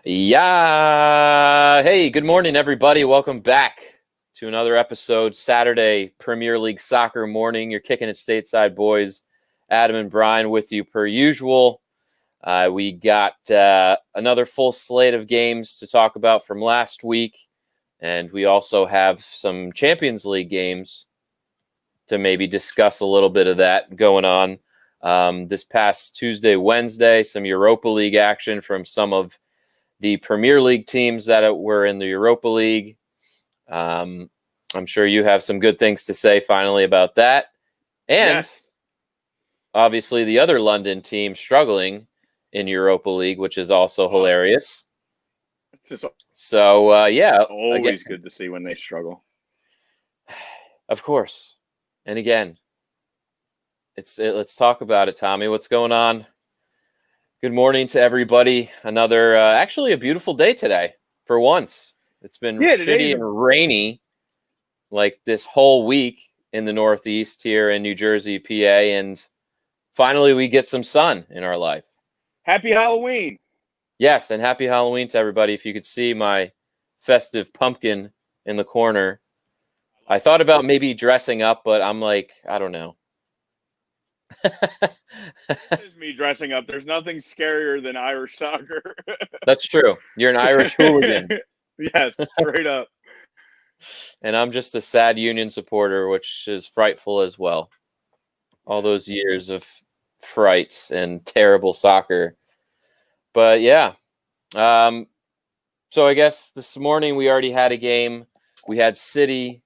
Yeah. Hey, good morning, everybody. Welcome back to another episode, Saturday Premier League Soccer morning. You're kicking it stateside, boys. Adam and Brian with you per usual. We got another full slate of games to talk about from last week. And we also have some Champions League games to maybe discuss a little bit of that going on. This past Tuesday, Wednesday, some Europa League action from some of the Premier League teams that were in the Europa League. I'm sure you have some good things to say finally about that. And Yes. obviously the other London team struggling in Europa League, which is also hilarious. It's just So, yeah. always Again, good to see when they struggle. of course. And again, let's talk about it, Tommy. What's going on? Good morning to everybody. Another, actually a beautiful day today for once. It's been Yeah, shitty and rainy like this whole week in the Northeast here in New Jersey, PA, and finally we get some sun in our life. Happy Halloween. Yes, and happy Halloween to everybody. If you could see my festive pumpkin in the corner. I thought about maybe dressing up, but I'm like, I don't know. This is me dressing up. There's nothing scarier than Irish soccer. That's true. You're an Irish hooligan. Yes, straight up. And I'm just a sad Union supporter, which is frightful as well. All those years of frights and terrible soccer. But yeah. So I guess this morning we already had a game. We had City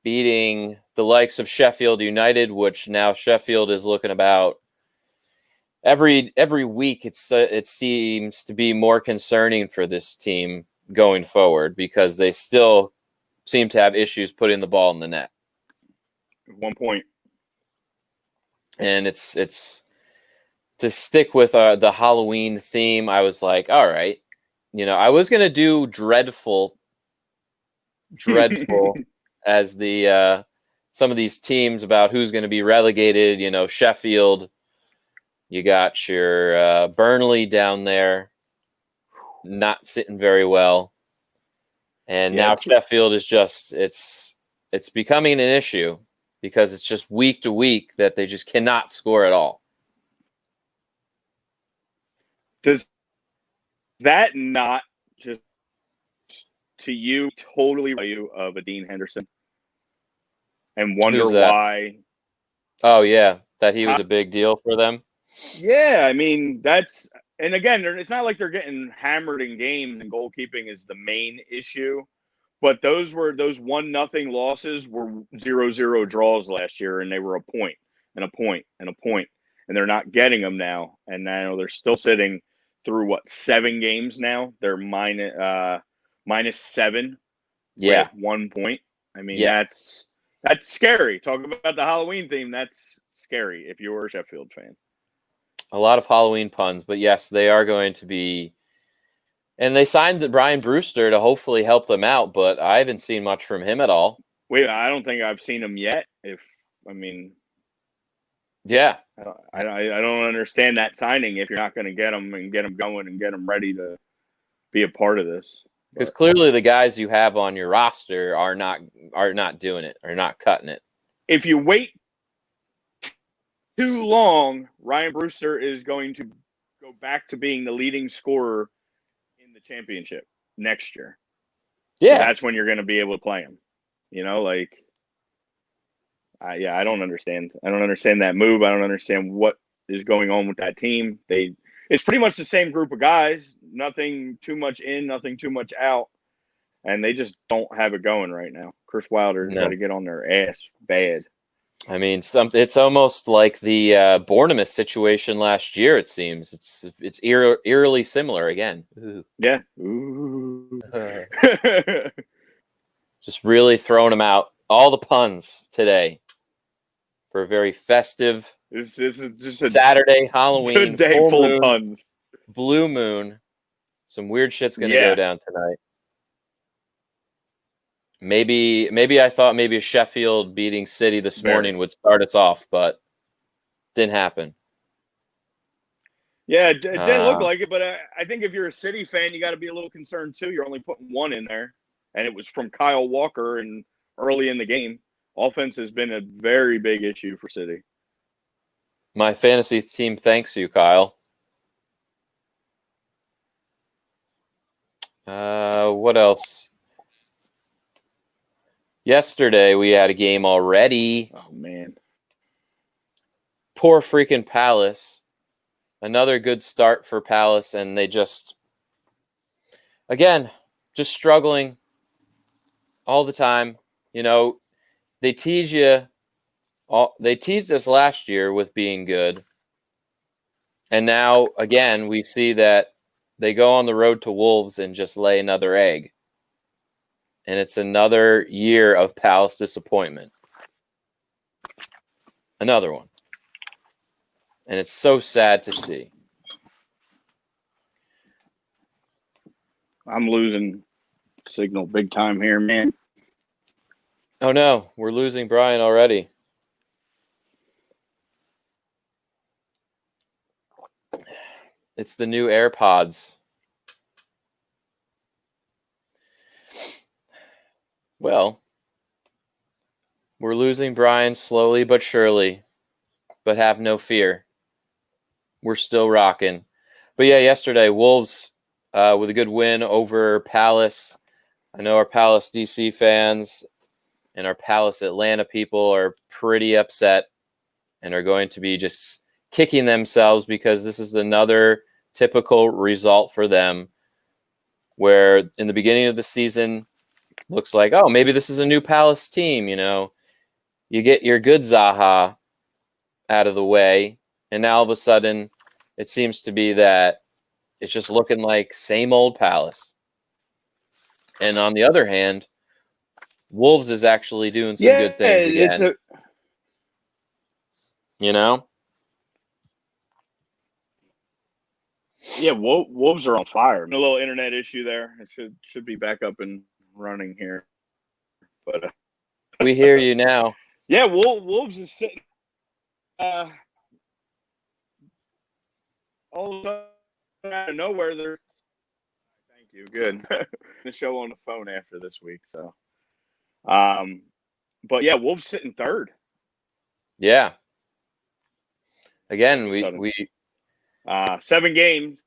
beating the likes of Sheffield United, which now Sheffield is looking about every week. It seems to be more concerning for this team going forward because they still seem to have issues putting the ball in the net. 1 point. And it's to stick with the Halloween theme. I was like, all right, I was gonna do dreadful as the some of these teams about who's going to be relegated. Sheffield, you got your Burnley down there, not sitting very well, and now Sheffield is just it's becoming an issue because it's just week to week that they just cannot score at all. Does that not just to you totally value of a Dean Henderson and wonder Who's that? why? Oh yeah, that he was a big deal for them. Yeah, I mean and again, it's not like they're getting hammered in games and goalkeeping is the main issue. But those 1-0 losses were 0-0 draws last year, and they were a point and a point and a point, and they're not getting them now. And now they're still sitting through 7 games now. They're -7 Yeah, with 1 point. I mean, yeah. that's scary. Talk about the Halloween theme. That's scary if you were a Sheffield fan. A lot of Halloween puns, but yes, they are going to be. And they signed Brian Brewster to hopefully help them out, but I haven't seen much from him at all. Wait, I don't think I've seen him yet. Yeah, I don't understand that signing if you're not going to get them and get them going and get them ready to be a part of this. because clearly the guys you have on your roster are not doing it, are not cutting it. If you wait too long, Ryan Brewster is going to go back to being the leading scorer in the championship next year. Yeah, that's when you're going to be able to play him. I don't understand. I don't understand that move. I don't understand what is going on with that team. It's pretty much the same group of guys. Nothing too much in, nothing too much out, and they just don't have it going right now. Chris Wilder's got to get on their ass bad. I mean, it's almost like the Bournemouth situation last year. It seems it's eerily similar again. Ooh. Yeah. Ooh. Just really throwing them out. All the puns today for a very festive. This is just a Saturday, Halloween, good day full of puns. Blue moon. Some weird shit's gonna go down tonight. Maybe I thought maybe a Sheffield beating City this morning would start us off, but didn't happen. Yeah, it didn't look like it, but I think if you're a City fan, you got to be a little concerned too. You're only putting one in there, and it was from Kyle Walker and early in the game. Offense has been a very big issue for City. My fantasy team thanks you, Kyle. What else? Yesterday we had a game already. Oh man, Poor freaking Palace. Another good start for Palace, and they just struggling all the time. You know, they tease you. They teased us last year with being good, and now again we see that they go on the road to Wolves and just lay another egg, and it's another year of Palace disappointment. Another one, and it's so sad to see. I'm losing signal big time here, man. Oh no, we're losing Brian already. It's the new AirPods. Well, we're losing Brian slowly but surely, but have no fear. We're still rocking. But yeah, yesterday, Wolves with a good win over Palace. I know our Palace DC fans and our Palace Atlanta people are pretty upset and are going to be just kicking themselves because this is another typical result for them where in the beginning of the season looks like, oh, maybe this is a new Palace team, you know. You get your good Zaha out of the way, and now all of a sudden it seems to be that it's just looking like same old Palace. And on the other hand, Wolves is actually doing some good things again. You know? Yeah, Wolves are on fire. A little internet issue there. It should be back up and running here. But we hear you now. Yeah, Wolves is sitting all of a sudden out of nowhere. Thank you. Good. The show on the phone after this week. So, but yeah, Wolves sitting third. Yeah. Again, we 7 games.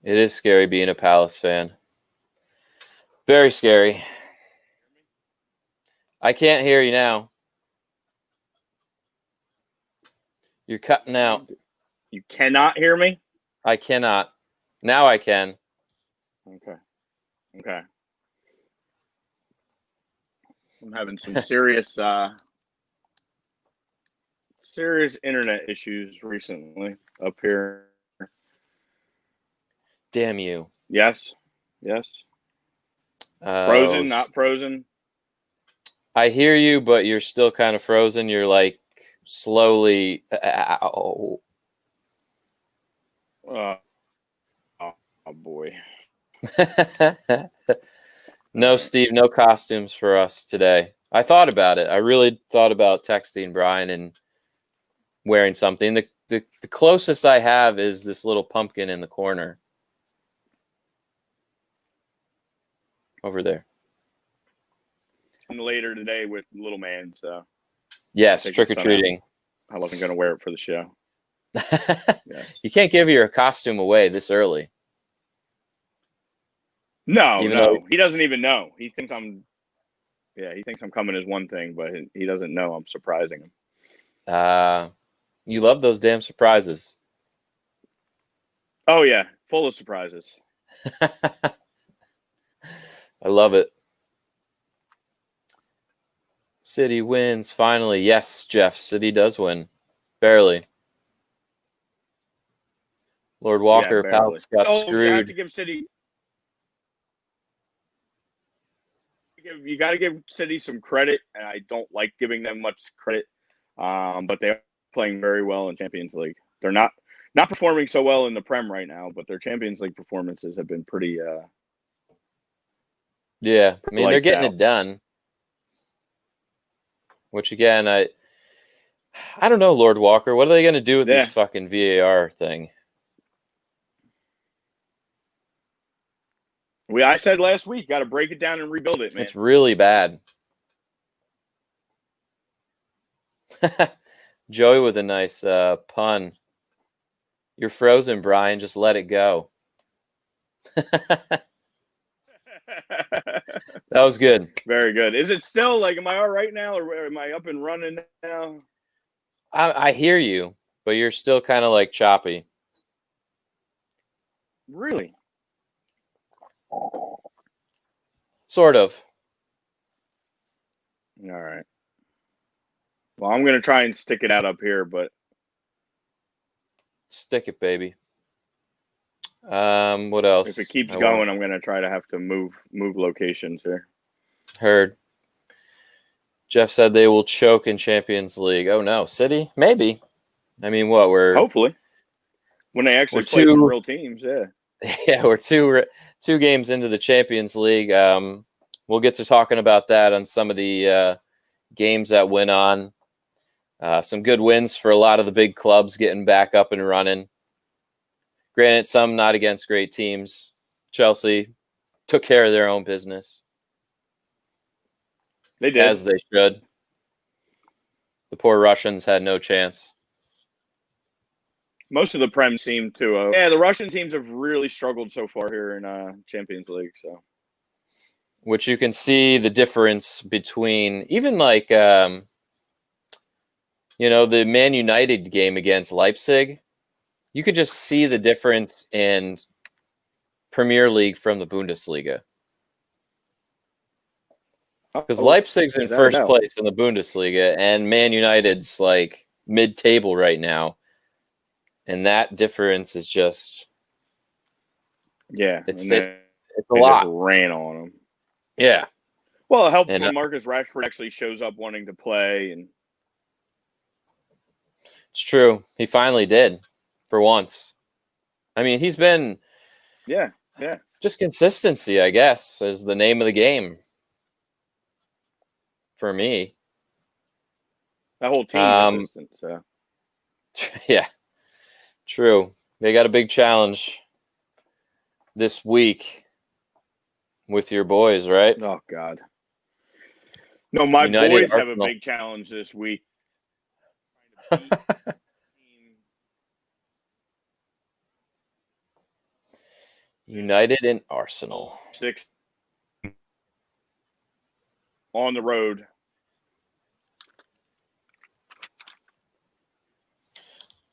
It is scary being a Palace fan. Very scary. I can't hear you now. You're cutting out. You cannot hear me? I cannot. Now I can. Okay. I'm having some serious internet issues recently up here. Damn you. Yes. Frozen, not frozen. I hear you, but you're still kind of frozen. You're like slowly. Oh boy. No, Steve, no costumes for us today. I thought about it. I really thought about texting Brian and wearing something. The closest I have is this little pumpkin in the corner. Over there. And later today with little man, so yes, trick or treating. I wasn't going to wear it for the show. Yes. You can't give your costume away this early. No, he doesn't even know. He thinks I'm coming as one thing, but he doesn't know I'm surprising him. You love those damn surprises. Oh yeah, full of surprises. I love it. City wins finally. Yes, Jeff, City does win. Barely. Lord Walker, yeah, Palace got screwed. You have to give City. You got to give City some credit, and I don't like giving them much credit, but they're playing very well in Champions League. They're not performing so well in the Prem right now, but their Champions League performances have been pretty. Yeah, I mean they're getting it done. Which again, I don't know, Lord Walker. What are they going to do with Yeah. this fucking VAR thing? I said last week, got to break it down and rebuild it, man. It's really bad. Joey with a nice pun. You're frozen, Brian. Just let it go. That was good. Very good. Is it still like, am I all right now, or am I up and running now? I hear you, but you're still kind of like choppy. Really? Sort of. All right. Well, I'm going to try and stick it out up here, but Stick it, baby. What else? if it keeps going, I'm going to try to have to move locations here. Heard. Jeff said they will choke in Champions League. Oh no, City? Maybe. I mean, what hopefully when they actually play some real teams, yeah. Yeah, we're two games into the Champions League. We'll get to talking about that on some of the games that went on. Some good wins for a lot of the big clubs getting back up and running. Granted, some not against great teams. Chelsea took care of their own business. They did. As they should. The poor Russians had no chance. Most of the Prem seem to. The Russian teams have really struggled so far here in Champions League. So, which you can see the difference between even like the Man United game against Leipzig. You could just see the difference in Premier League from the Bundesliga. Because Leipzig's in first place in the Bundesliga, and Man United's like mid-table right now. And that difference is just, it's a lot. Just ran on them. Yeah. Well, it helps when Marcus Rashford actually shows up wanting to play, and it's true. He finally did, for once. I mean, he's been, just consistency, I guess, is the name of the game for me. That whole team is consistent. So. Yeah. True. They got a big challenge this week with your boys, right? Oh, God. No, my boys have a big challenge this week. United and Arsenal. 6 on the road.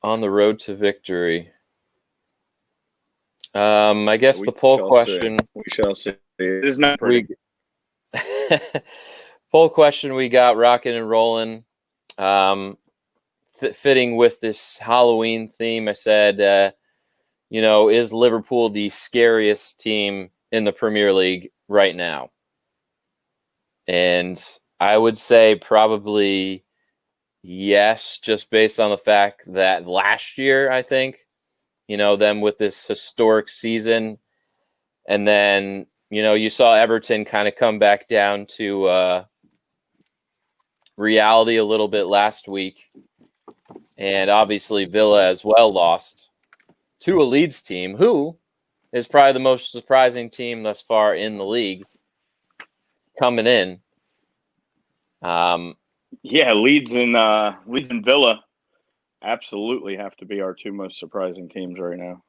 On the road to victory. I guess the poll question. We shall see. It is not pretty. Poll question we got rocking and rolling. Fitting with this Halloween theme, I said, is Liverpool the scariest team in the Premier League right now? And I would say probably yes, just based on the fact that last year, I think, them with this historic season. And then, you saw Everton kind of come back down to reality a little bit last week. And obviously Villa as well lost to a Leeds team who is probably the most surprising team thus far in the league coming in. Leeds and Villa absolutely have to be our two most surprising teams right now.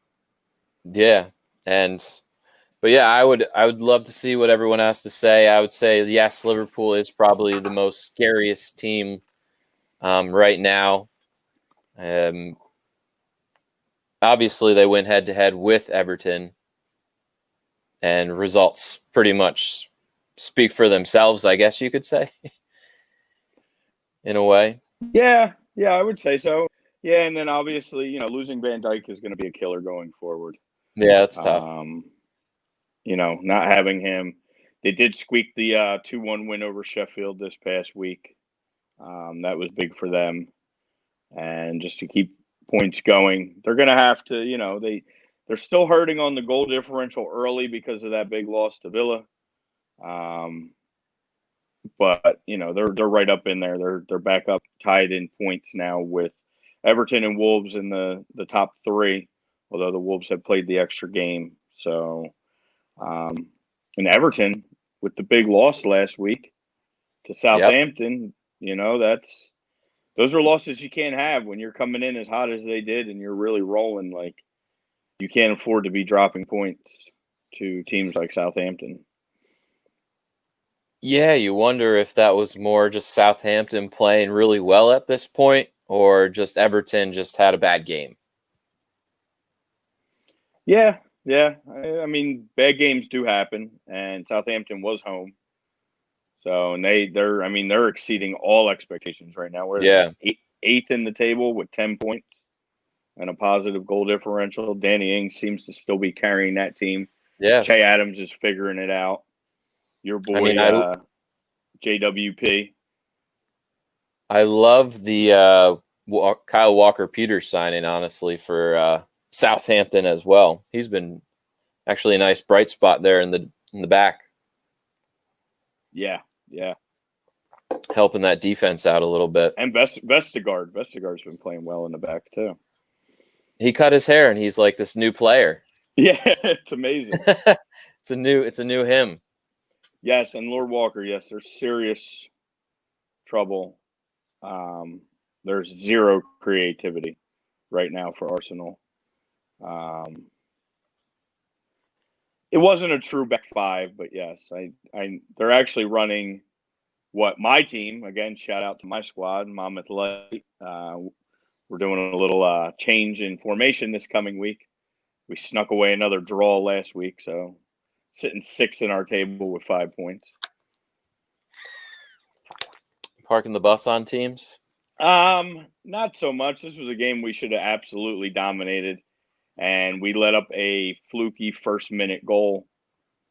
Yeah, but I would love to see what everyone has to say. I would say yes, Liverpool is probably the most scariest team right now. Obviously, they went head to head with Everton, and results pretty much speak for themselves, I guess you could say, in a way. Yeah, I would say so. Yeah, and then obviously, losing Van Dijk is going to be a killer going forward. Yeah, that's tough. Not having him. They did squeak the 2-1 win over Sheffield this past week. That was big for them. And just to keep points going, they're going to have to, they're still hurting on the goal differential early because of that big loss to Villa. but they're right up in there. They're back up tied in points now with Everton and Wolves in the top three, although the Wolves have played the extra game. So, and Everton with the big loss last week to Southampton, those are losses you can't have when you're coming in as hot as they did and you're really rolling. Like, you can't afford to be dropping points to teams like Southampton. Yeah, you wonder if that was more just Southampton playing really well at this point, or just Everton just had a bad game. Yeah. I mean, bad games do happen, and Southampton was home. So, and they're exceeding all expectations right now. We're eighth in the table with 10 points and a positive goal differential. Danny Ings seems to still be carrying that team. Yeah. Che Adams is figuring it out. Your boy, JWP. I love the Kyle Walker-Peters signing, honestly, for Southampton as well. He's been actually a nice bright spot there in the back. Yeah. Helping that defense out a little bit. And Vestergaard's been playing well in the back too. He cut his hair and he's like this new player. Yeah, it's amazing. It's a new him. Yes, and Lord Walker, yes, there's serious trouble. There's zero creativity right now for Arsenal. It wasn't a true back five, but yes, they're actually running my team, again, shout out to my squad, Monmouth Light. We're doing a little change in formation this coming week. We snuck away another draw last week, so sitting 6th in our table with 5 points. Parking the bus on teams? Not so much. This was a game we should have absolutely dominated, and we let up a fluky first-minute goal,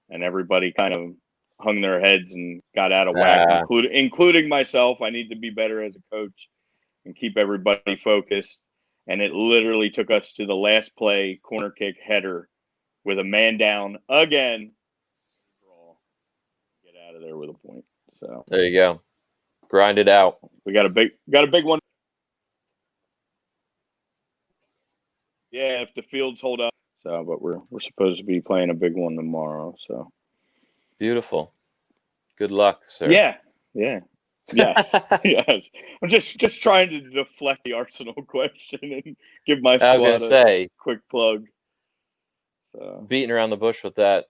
and everybody kind of hung their heads and got out of whack, including myself. I need to be better as a coach and keep everybody focused. And it literally took us to the last play, corner kick header with a man down again. Get out of there with a point. So there you go. Grind it out. We got a big one. Yeah, if the fields hold up. So, but we're supposed to be playing a big one tomorrow. So beautiful. Good luck, sir. Yeah. Yes. Yes. I'm just trying to deflect the Arsenal question and give my squad a quick plug. So. Beating around the bush with that.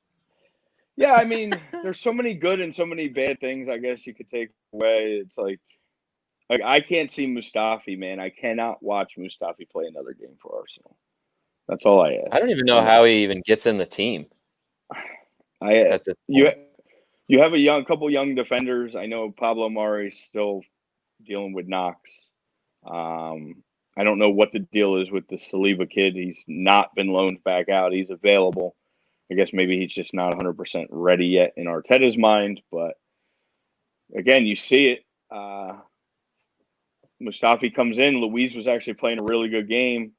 Yeah, I mean, there's so many good and so many bad things I guess you could take away. It's like I can't see Mustafi, man. I cannot watch Mustafi play another game for Arsenal. That's all I ask. I don't even know how he even gets in the team. You have a couple young defenders. I know Pablo Mari's still dealing with knocks. I don't know what the deal is with the Saliba kid. He's not been loaned back out. He's available. I guess maybe he's just not 100% ready yet in Arteta's mind. But again, you see it. Mustafi comes in. Luiz was actually playing a really good game.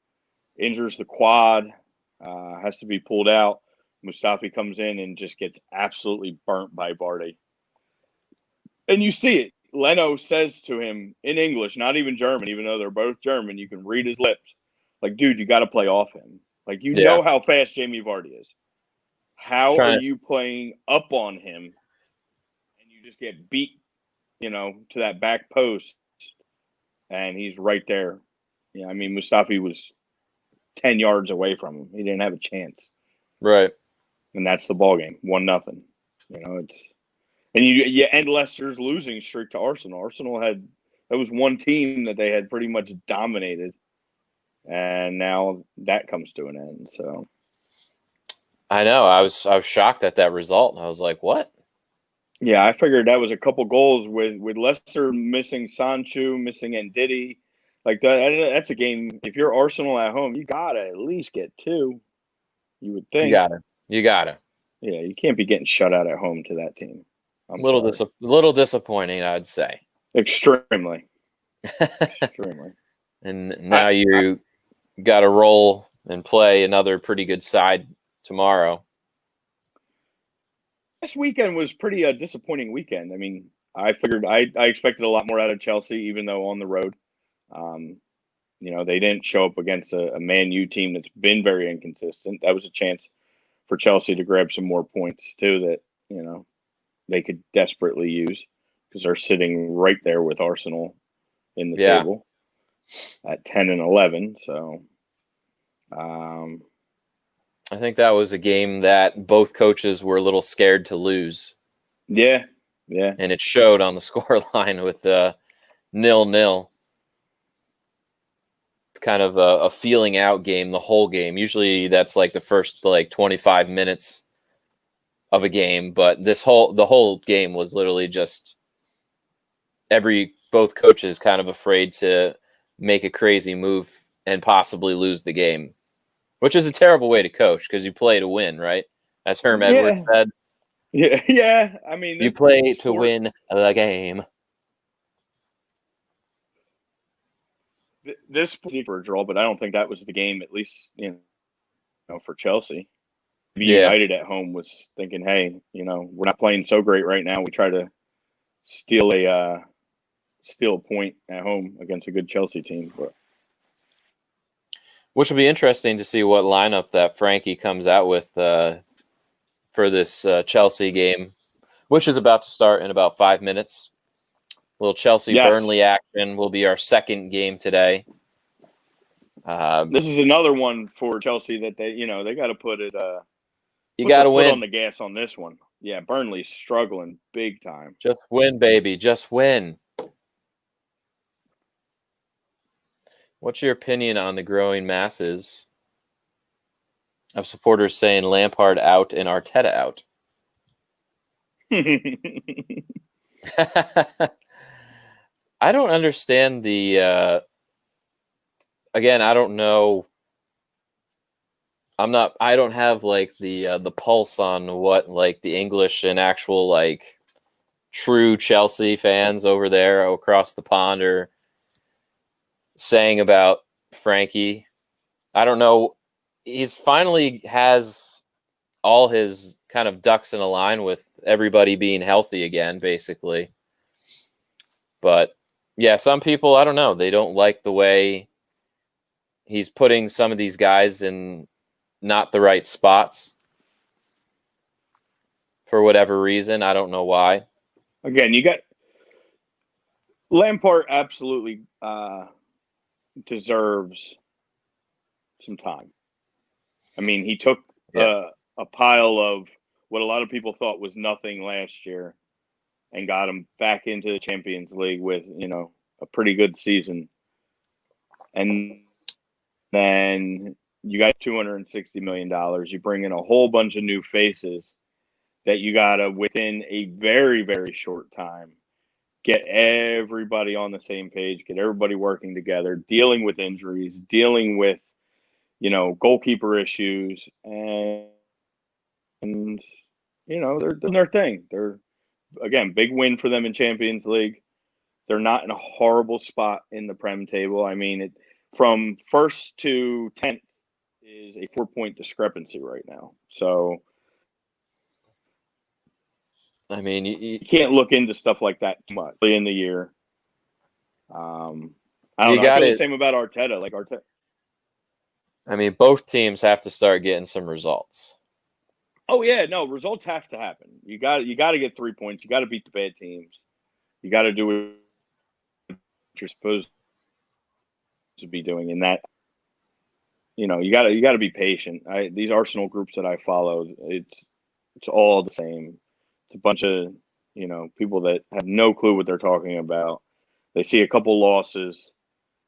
Injures the quad. Has to be pulled out. Mustafi comes in and just gets absolutely burnt by Vardy. And you see it. Leno says to him in English, not even German, even though they're both German, you can read his lips. Like, dude, you got to play off him. Like, you know how fast Jamie Vardy is. How are you playing up on him and you just get beat, to that back post and he's right there? Yeah, I mean, Mustafi was 10 yards away from him. He didn't have a chance. Right. And that's the ball game. 1-0. And you end Leicester's losing streak to Arsenal. Arsenal that was one team that they had pretty much dominated. And now that comes to an end. So I know. I was shocked at that result. I was like, what? Yeah, I figured that was a couple goals with Leicester missing Sancho, missing Ndidi. Like that's a game. If you're Arsenal at home, you gotta at least get 2. You would think. You gotta. Yeah, you can't be getting shut out at home to that team. Little disappointing, I'd say. Extremely. And now you got to roll and play another pretty good side tomorrow. This weekend was pretty disappointing weekend. I mean, I figured I expected a lot more out of Chelsea, even though on the road. They didn't show up against a Man U team that's been very inconsistent. That was a chance for Chelsea to grab some more points too that, they could desperately use because they're sitting right there with Arsenal in the table at 10 and 11. So, I think that was a game that both coaches were a little scared to lose. Yeah. And it showed on the scoreline with 0-0. Kind of a feeling out game the whole game. Usually that's like the first 25 minutes of a game, but the whole game was literally just both coaches kind of afraid to make a crazy move and possibly lose the game, which is a terrible way to coach because you play to win, right? As Herm Edwards said. Yeah. I mean, you play to win the game. This was for a draw, but I don't think that was the game, at least, for Chelsea. United at home was thinking, hey, we're not playing so great right now. We try to steal a point at home against a good Chelsea team. But which will be interesting to see what lineup that Frankie comes out with for this Chelsea game, which is about to start in about 5 minutes. A little Chelsea-Burnley action will be our second game today. This is another one for Chelsea that they got to put it. You got to win on the gas on this one. Yeah, Burnley's struggling big time. Just win, baby. Just win. What's your opinion on the growing masses of supporters saying Lampard out and Arteta out? I don't understand the again, I don't know. I don't have the pulse on what the English and actual true Chelsea fans over there across the pond are saying about Frankie. I don't know. He's finally has all his kind of ducks in a line with everybody being healthy again, basically. But yeah, some people, I don't know, they don't like the way he's putting some of these guys in not the right spots for whatever reason. I don't know why. Again, you got Lampard absolutely deserves some time. I mean, he took a pile of what a lot of people thought was nothing last year and got him back into the Champions League with, a pretty good season. And then you got $260 million. You bring in a whole bunch of new faces that you got to, within a very, very short time, get everybody on the same page, get everybody working together, dealing with injuries, dealing with, goalkeeper issues. And they're doing their thing. They're, again, big win for them in Champions League. They're not in a horrible spot in the Prem table. I mean, from first to 10th is a 4-point discrepancy right now. So, I mean, you can't look into stuff like that too much in the year. I don't know. I feel the same about Arteta. Arteta. I mean, both teams have to start getting some results. Oh yeah, no, results have to happen. You got to get 3 points. You got to beat the bad teams. You got to do what you're supposed to be doing, and that you got to be patient. These Arsenal groups that I follow, it's all the same. It's a bunch of people that have no clue what they're talking about. They see a couple losses,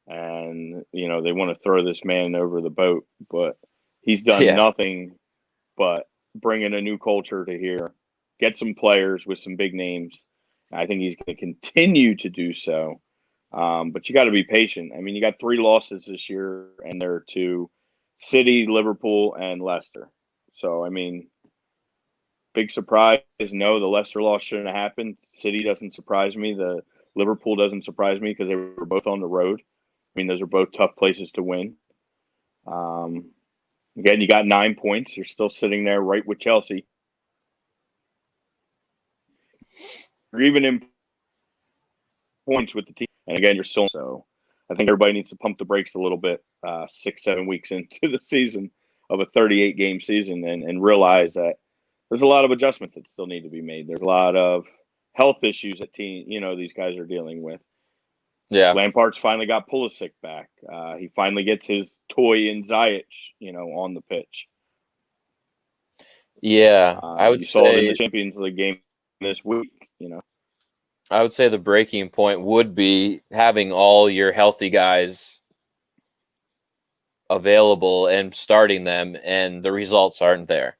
and they want to throw this man over the boat, but he's done nothing but bring in a new culture to here, get some players with some big names. I think he's going to continue to do so. But you got to be patient. I mean, you got 3 losses this year, and they're to City, Liverpool, and Leicester. So, I mean, big surprise. No, the Leicester loss shouldn't have happened. City doesn't surprise me. The Liverpool doesn't surprise me because they were both on the road. I mean, those are both tough places to win. Again, you got 9 points. You're still sitting there right with Chelsea. You're even in points with the team. And again, you're still so. I think everybody needs to pump the brakes a little bit 6-7 weeks into the season of a 38-game season and realize that there's a lot of adjustments that still need to be made. There's a lot of health issues that these guys are dealing with. Yeah. Lampard's finally got Pulisic back. He finally gets his toy in Ziyech, on the pitch. Yeah, I would you saw it in say the Champions League game this week. I would say the breaking point would be having all your healthy guys available and starting them, and the results aren't there.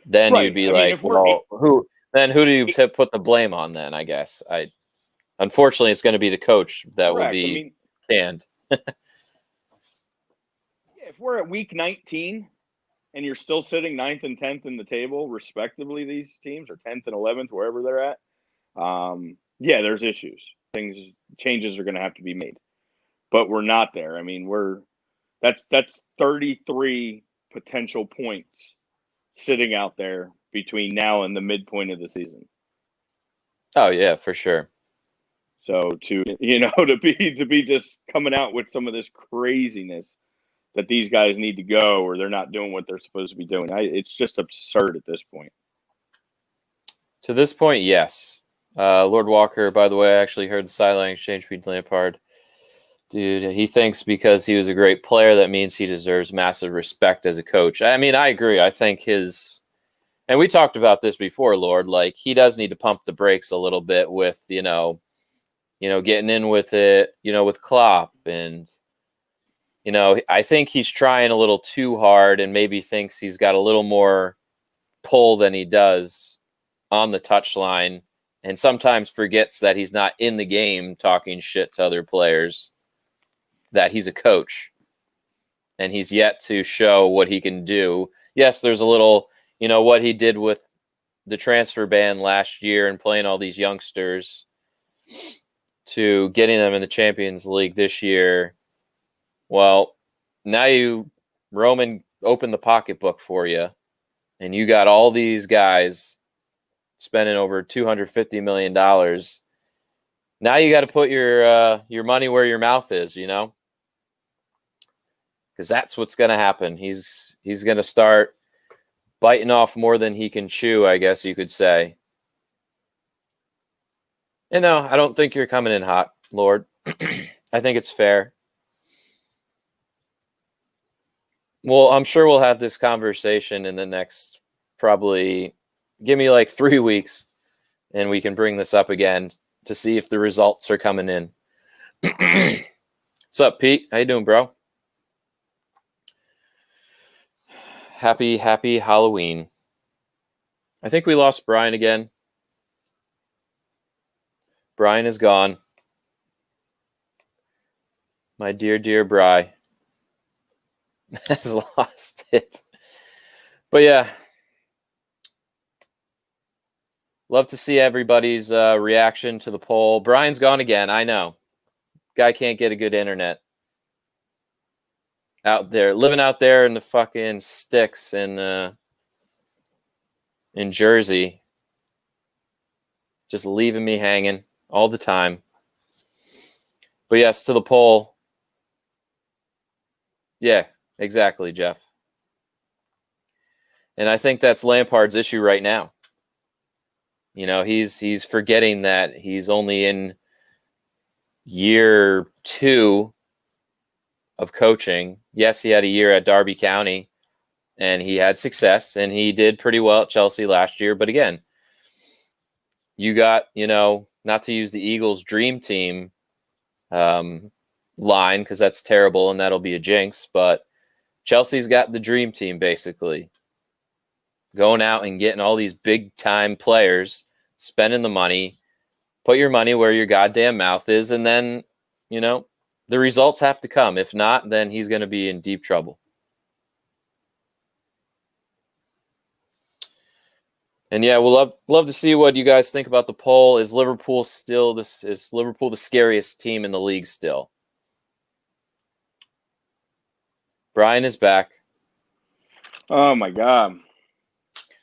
Then Right. you'd be I mean, like, if we're well, who do you put the blame on then? I guess unfortunately, it's going to be the coach that will correct. be canned. If we're at week 19 and you're still sitting 9th and 10th in the table, respectively, these teams, or 10th and 11th, wherever they're at, there's issues. Changes are going to have to be made. But we're not there. I mean, that's 33 potential points sitting out there between now and the midpoint of the season. Oh yeah, for sure. So to be just coming out with some of this craziness that these guys need to go or they're not doing what they're supposed to be doing, it's just absurd at this point. To this point, yes. Lord Walker, by the way, I actually heard the sideline exchange between Lampard. Dude, he thinks because he was a great player, that means he deserves massive respect as a coach. I mean, I agree. I think and we talked about this before, Lord, like he does need to pump the brakes a little bit with, getting in with it, with Klopp. And, I think he's trying a little too hard and maybe thinks he's got a little more pull than he does on the touchline, and sometimes forgets that he's not in the game talking shit to other players, that he's a coach and he's yet to show what he can do. Yes, there's a little, what he did with the transfer ban last year and playing all these youngsters to getting them in the Champions League this year. Well, now Roman opened the pocketbook for you, and you got all these guys spending over $250 million. Now you got to put your money where your mouth is, because that's what's going to happen. He's going to start biting off more than he can chew, I guess you could say. And no, I don't think you're coming in hot, Lord. I think it's fair. Well, I'm sure we'll have this conversation in the next probably, give me like 3 weeks, and we can bring this up again to see if the results are coming in. What's up, Pete? How you doing, bro? Happy Halloween. I think we lost Brian again. Brian is gone. My dear Bri has lost it. But yeah, love to see everybody's reaction to the poll. Brian's gone again. I know. Guy can't get a good internet. Living out there in the fucking sticks in Jersey. Just leaving me hanging all the time. But yes, to the poll. Yeah, exactly, Jeff. And I think that's Lampard's issue right now. He's forgetting that he's only in year 2 of coaching. Yes, he had a year at Derby County and he had success and he did pretty well at Chelsea last year. But again, you got, not to use the Eagles' dream team line because that's terrible and that'll be a jinx, but Chelsea's got the dream team basically. Going out and getting all these big time players, spending the money, put your money where your goddamn mouth is, and then, the results have to come. If not, then he's going to be in deep trouble. And yeah, we'll love to see what you guys think about the poll. Is Liverpool the scariest team in the league still? Brian is back. Oh my God.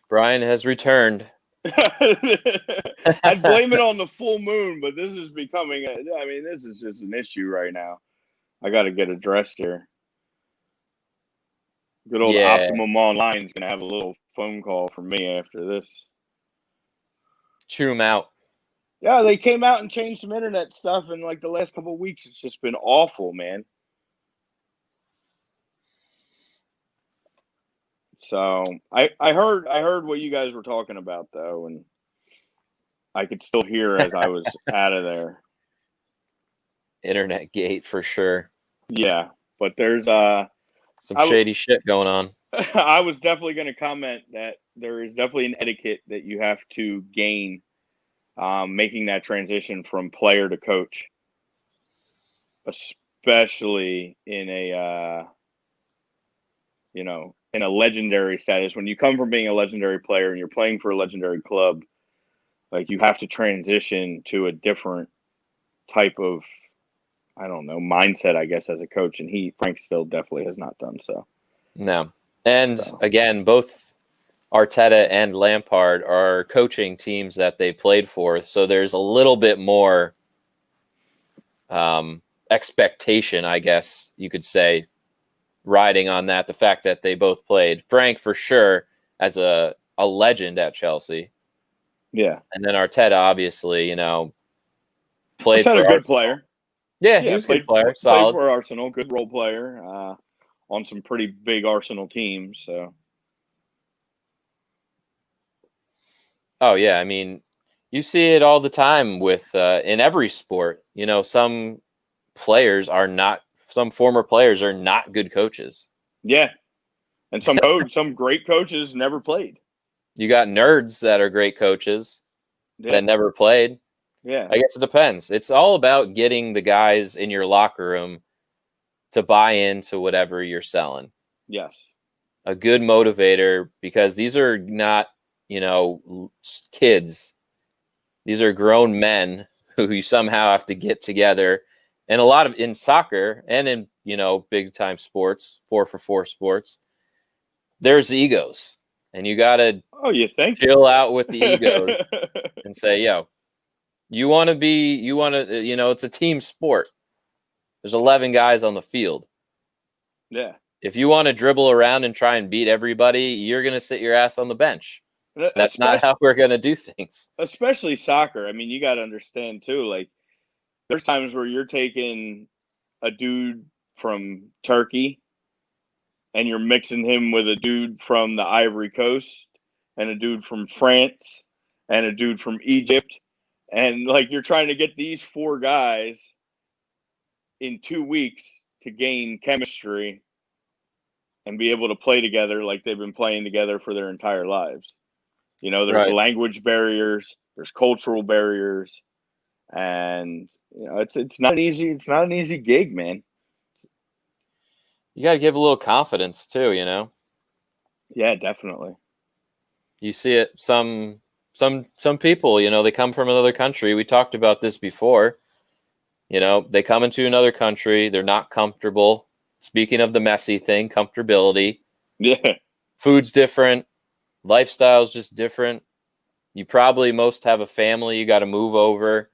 Brian has returned. I'd blame it on the full moon, but this is becoming this is just an issue right now. I got to get addressed here. Good old Yeah. Optimum Online is going to have a little phone call from me after this. Chew them out. Yeah, they came out and changed some internet stuff in like the last couple of weeks. It's just been awful, man. So I heard what you guys were talking about though, and I could still hear as I was out of there. Internet gate for sure. Yeah, but there's some shady shit going on. I was definitely going to comment that there is definitely an etiquette that you have to gain making that transition from player to coach, especially in a in a legendary status. When you come from being a legendary player and you're playing for a legendary club, like you have to transition to a different type of, I don't know, mindset, I guess, as a coach. And Frank still definitely has not done so. No. And again, both Arteta and Lampard are coaching teams that they played for. So there's a little bit more expectation, I guess you could say, riding on that. The fact that they both played. Frank, for sure, as a legend at Chelsea. Yeah. And then Arteta, obviously, played for a good Arsenal. player. Yeah, he was a good player. Solid. Played for Arsenal, good role player on some pretty big Arsenal teams. So. Oh, yeah. I mean, you see it all the time with in every sport. Some former players are not good coaches. Yeah. And some great coaches never played. You got nerds that are great coaches that never played. Yeah. I guess it depends. It's all about getting the guys in your locker room to buy into whatever you're selling. Yes. A good motivator, because these are not, kids. These are grown men who you somehow have to get together. And a lot of in soccer and in, big time sports, 4-for-4 sports, there's egos. And you got to chill out with the egos and say, it's a team sport. There's 11 guys on the field. Yeah. If you want to dribble around and try and beat everybody, you're going to sit your ass on the bench. That's not how we're going to do things. Especially soccer. I mean, you got to understand too, like there's times where you're taking a dude from Turkey and you're mixing him with a dude from the Ivory Coast and a dude from France and a dude from Egypt. And like you're trying to get these 4 guys in 2 weeks to gain chemistry and be able to play together like they've been playing together for their entire lives. There's language barriers, there's cultural barriers, and it's not an easy gig, man. You got to give a little confidence too, Yeah, definitely. You see it some people, they come from another country. We talked about this before. They come into another country, they're not comfortable. Speaking of the messy thing, comfortability. Yeah. Food's different, lifestyle's just different. You probably most have a family, you got to move over.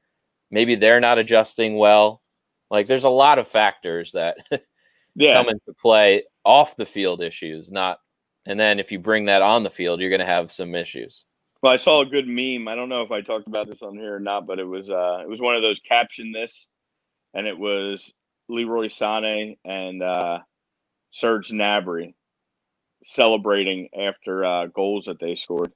Maybe they're not adjusting well. Like there's a lot of factors that come into play off the field issues, and then if you bring that on the field, you're going to have some issues. Well, I saw a good meme. I don't know if I talked about this on here or not, but it was one of those caption this, and it was Leroy Sané and Serge Gnabry celebrating after goals that they scored.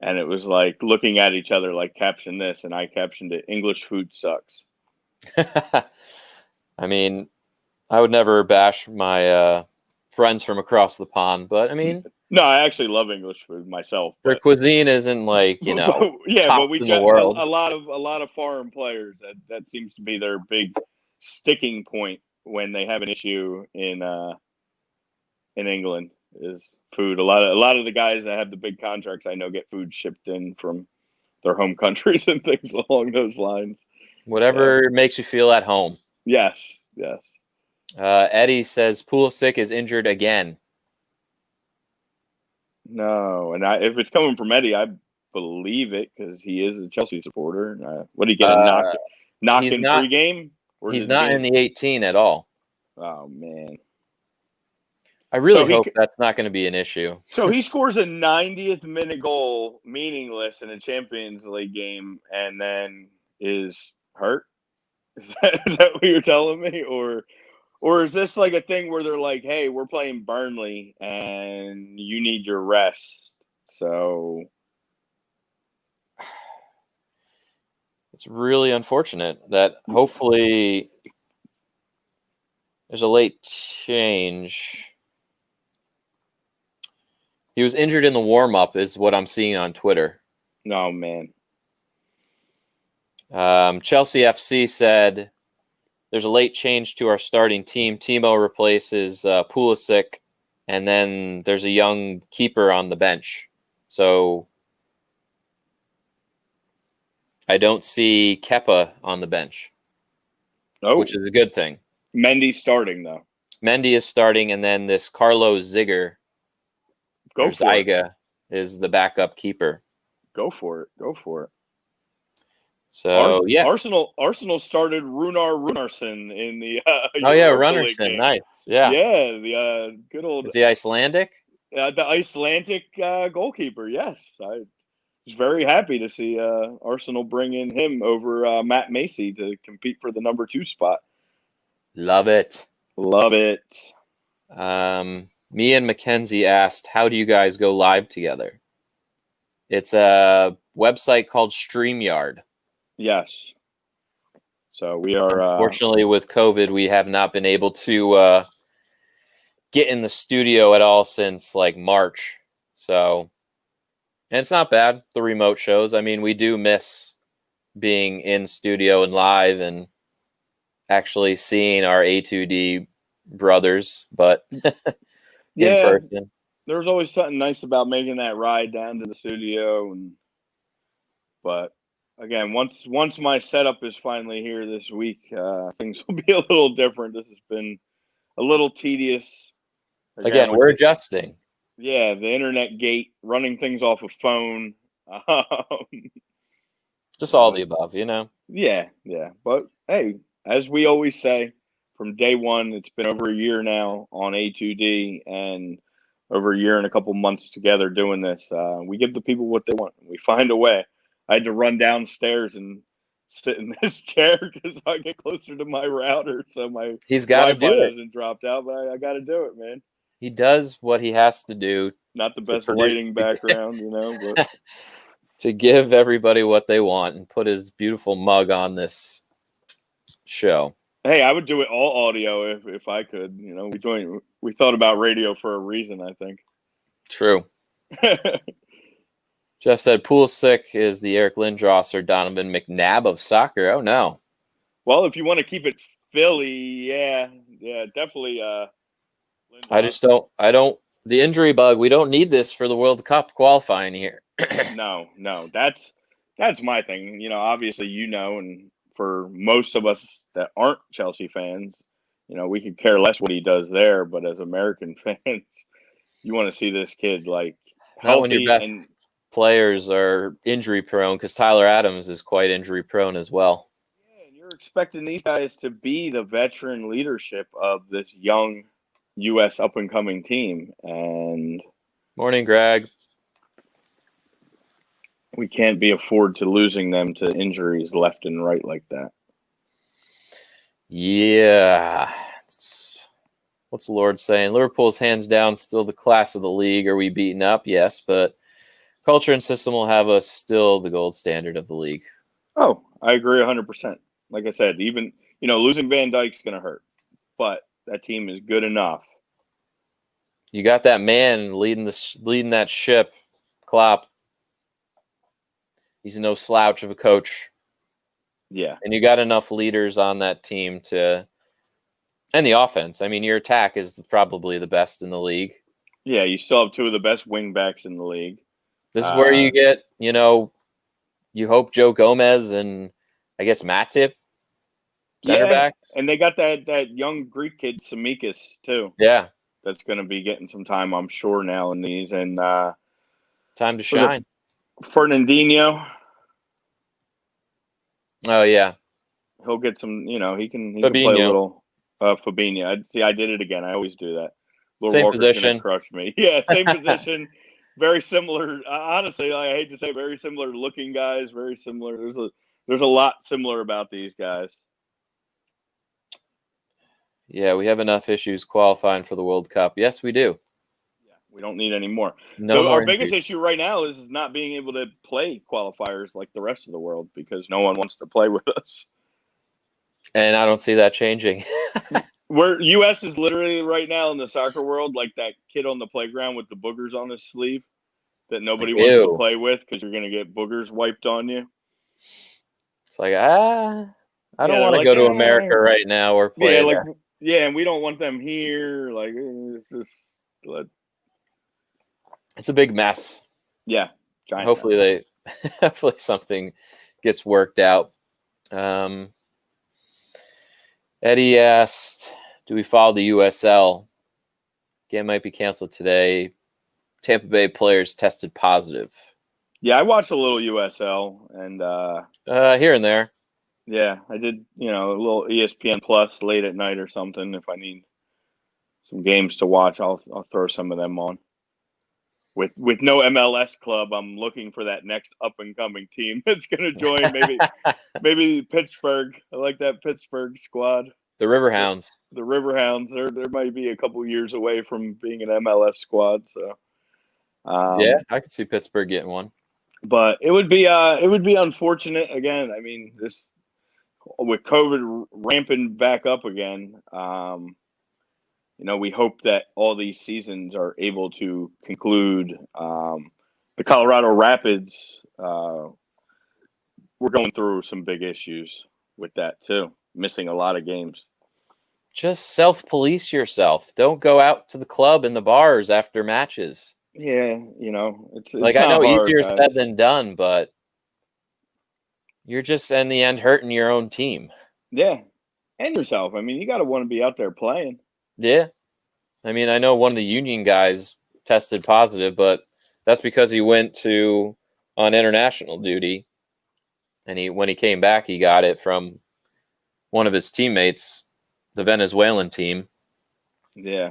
And it was like looking at each other like caption this, and I captioned it, English food sucks. I mean, I would never bash my friends from across the pond, but I mean, no, I actually love English food myself. Their cuisine isn't like but we in judge the world. A lot of foreign players. That seems to be their big sticking point when they have an issue in England is food. A lot of the guys that have the big contracts I know get food shipped in from their home countries and things along those lines. Whatever makes you feel at home. Yes. Eddie says Pulisic is injured again. No, and if it's coming from Eddie, I believe it because he is a Chelsea supporter. What did he get a knock he's in not, pregame? He's not in the 18 at all. Oh man, I really hope that's not going to be an issue. So he scores a 90th minute goal, meaningless in a Champions League game, and then is hurt. Is that what you're telling me, or is this like a thing where they're like, "Hey, we're playing Burnley, and you need your rest"? So it's really unfortunate that hopefully there's a late change. He was injured in the warm-up is what I'm seeing on Twitter. No, man. Chelsea FC said there's a late change to our starting team. Timo replaces Pulisic, and then there's a young keeper on the bench. So I don't see Kepa on the bench, which is a good thing. Mendy's starting, though. Mendy is starting, and then this Carlos Ziger is the backup keeper. Go for it. So Arsenal started Runarsson in the Runarsson, nice, the good old. Is he Icelandic? The Icelandic goalkeeper. Yes, I was very happy to see Arsenal bring in him over Matt Macy to compete for the number 2 spot. Love it. Me and Mackenzie asked, "How do you guys go live together?" It's a website called StreamYard. Yes. So we are. Unfortunately, with COVID, we have not been able to get in the studio at all since like March. So, and it's not bad. The remote shows. I mean, we do miss being in studio and live and actually seeing our A2D brothers, but in person. There's always something nice about making that ride down to the studio, but again, once my setup is finally here this week, things will be a little different. This has been a little tedious. Again, we're adjusting. Yeah, the internet gate, running things off a phone. Just all the above, you know? Yeah. But, hey, as we always say, from day one, it's been over a year now on A2D and over a year and a couple months together doing this. We give the people what they want. We find a way. I had to run downstairs and sit in this chair because I get closer to my router, so my Wi-Fi doesn't drop out. But I got to do it, man. He does what he has to do. Not the best lighting background, but to give everybody what they want and put his beautiful mug on this show. Hey, I would do it all audio if I could. We thought about radio for a reason, I think. True. Jeff said Pulisic is the Eric Lindros or Donovan McNabb of soccer. Oh, no. Well, if you want to keep it Philly, yeah, definitely. The injury bug, we don't need this for the World Cup qualifying here. No, that's my thing. Obviously, and for most of us that aren't Chelsea fans, we could care less what he does there. But as American fans, you want to see this kid like healthy. When your best players are injury prone, because Tyler Adams is quite injury prone as well. Yeah, and you're expecting these guys to be the veteran leadership of this young U.S. up-and-coming team. And morning, Greg. We can't be afford to losing them to injuries left and right like that. Yeah. What's the Lord saying? Liverpool's hands down still the class of the league. Are we beaten up? Yes, but culture and system will have us still the gold standard of the league. Oh, I agree 100%. Like I said, even, losing Van Dijk's going to hurt. But that team is good enough. You got that man leading that ship, Klopp. He's no slouch of a coach. Yeah. And you got enough leaders on that team and the offense. I mean, your attack is probably the best in the league. Yeah, you still have 2 of the best wing backs in the league. This is where you get, you hope Joe Gomez and I guess Matip, center backs. And they got that young Greek kid, Tsimikas, too. Yeah. That's going to be getting some time, I'm sure, now in these. And time to shine. Fernandinho. Oh yeah, He'll get some. He can play a Fabinho, little. Fabinho. I did it again. I always do that. Lord same Walker's gonna position. crush me. Yeah, same position. Very similar. Honestly, I hate to say, very similar looking guys. Very similar. There's a lot similar about these guys. Yeah, we have enough issues qualifying for the World Cup. Yes, we do. Yeah, we don't need any more. No more Our biggest injuries. issue right now is not being able to play qualifiers like the rest of the world because no one wants to play with us. And I don't see that changing. Where U.S. is literally right now in the soccer world like that kid on the playground with the boogers on his sleeve that nobody wants to play with because you're going to get boogers wiped on you. It's like, I don't want to like, go to America right now or play there. And we don't want them here. Like, it's just, it's a big mess. Yeah. Giant Hopefully hopefully something gets worked out. Eddie asked, do we follow the USL? Game might be canceled today. Tampa Bay players tested positive. Yeah, I watched a little USL and here and there. Yeah, I did, a little ESPN Plus late at night or something. If I need some games to watch, I'll throw some of them on. With no MLS club, I'm looking for that next up and coming team that's going to join. Maybe Pittsburgh. I like that Pittsburgh squad. The Riverhounds. The Riverhounds. They might be a couple years away from being an MLS squad. So, yeah, I could see Pittsburgh getting one. But it would be unfortunate again. I mean, this with COVID ramping back up again. We hope that all these seasons are able to conclude. The Colorado Rapids, we're going through some big issues with that too, missing a lot of games. Just self-police yourself. Don't go out to the club and the bars after matches. Yeah, it's like, I know easier said than done, but you're just in the end hurting your own team. Yeah, and yourself. I mean, you got to want to be out there playing. Yeah. I mean, I know one of the Union guys tested positive, but that's because he went on international duty. And when he came back, he got it from one of his teammates, the Venezuelan team. Yeah.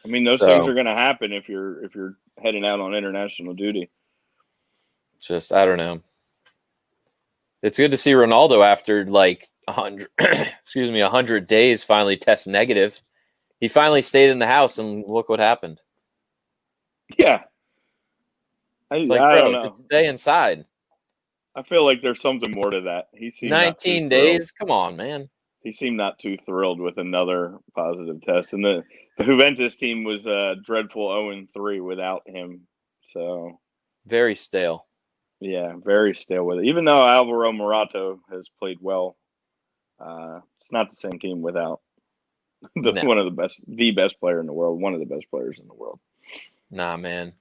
I mean, those things are going to happen if you're heading out on international duty. Just, I don't know. It's good to see Ronaldo after like 100 days finally test negative. He finally stayed in the house, and look what happened. Yeah. I don't know. Stay inside. I feel like there's something more to that. He seemed 19 days? Come on, man. He seemed not too thrilled with another positive test. And the Juventus team was dreadful 0-3 without him. So very stale. Yeah, very stale with it. Even though Alvaro Morata has played well, it's not the same team without one of the best player in the world, one of the best players in the world. Nah, man.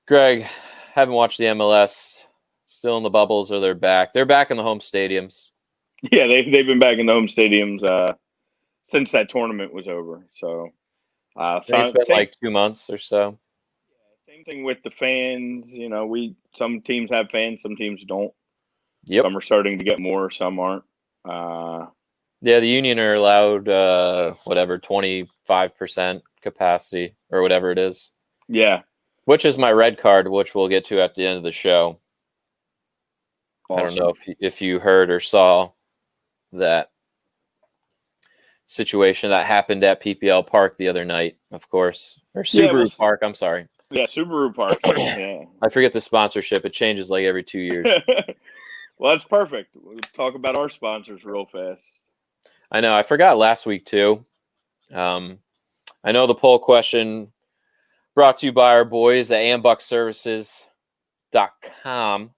Greg, haven't watched the MLS. Still in the bubbles, or they're back? They're back in the home stadiums. Yeah, they've been back in the home stadiums since that tournament was over. So it's been like 2 months or so. Yeah, same thing with the fans. Some teams have fans, some teams don't. Yep. Some are starting to get more, some aren't. Yeah, the Union are allowed 25% capacity or whatever it is. Yeah. Which is my red card, which we'll get to at the end of the show. Awesome. I don't know if you heard or saw that situation that happened at PPL Park the other night, of course. Or Subaru Park, I'm sorry. Yeah, Subaru Park. Yeah. I forget the sponsorship. It changes like every 2 years. Well, that's perfect. We'll talk about our sponsors real fast. I know. I forgot last week, too. I know the poll question brought to you by our boys at ambuckservices.com.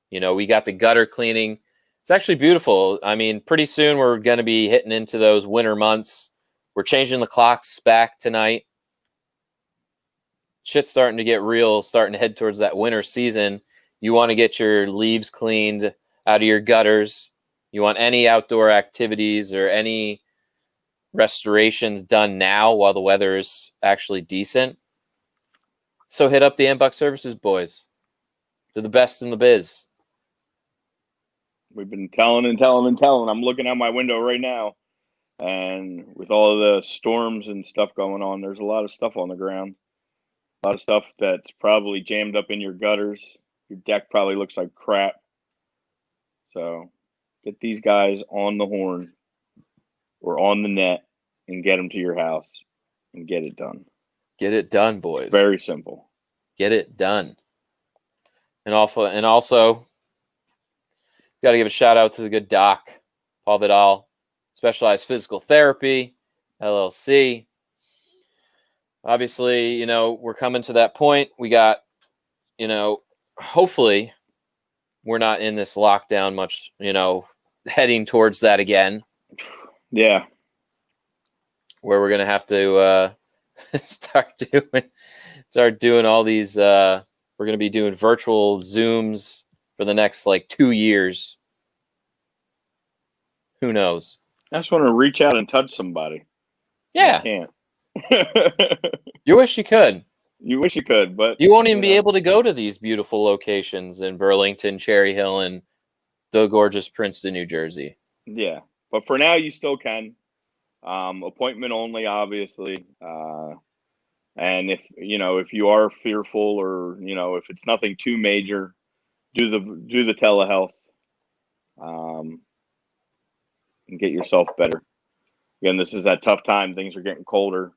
We got the gutter cleaning. It's actually beautiful. I mean, pretty soon we're going to be hitting into those winter months. We're changing the clocks back tonight. Shit's starting to get real, starting to head towards that winter season. You want to get your leaves cleaned out of your gutters. You want any outdoor activities or any restorations done now while the weather is actually decent. So hit up the Inbox Services boys. They're the best in the biz. We've been telling and telling and telling. I'm looking out my window right now, and with all of the storms and stuff going on, there's a lot of stuff on the ground. A lot of stuff that's probably jammed up in your gutters. Your deck probably looks like crap. So get these guys on the horn or on the net and get them to your house and get it done. Get it done, boys. Very simple. Get it done. And also, got to give a shout out to the good doc, Paul Vidal, Specialized Physical Therapy, LLC. Obviously, we're coming to that point. We got, hopefully we're not in this lockdown much, heading towards that again. Yeah. Where we're going to have to start doing all these, we're going to be doing virtual Zooms for the next 2 years. Who knows? I just want to reach out and touch somebody. Yeah. I can't. You wish you could. You wish you could, but you won't even be able to go to these beautiful locations in Burlington, Cherry Hill, and the gorgeous Princeton, New Jersey. Yeah, but for now you still can. Appointment only, obviously. And if you are fearful, or if it's nothing too major, do the telehealth, and get yourself better. Again, this is that tough time. Things are getting colder.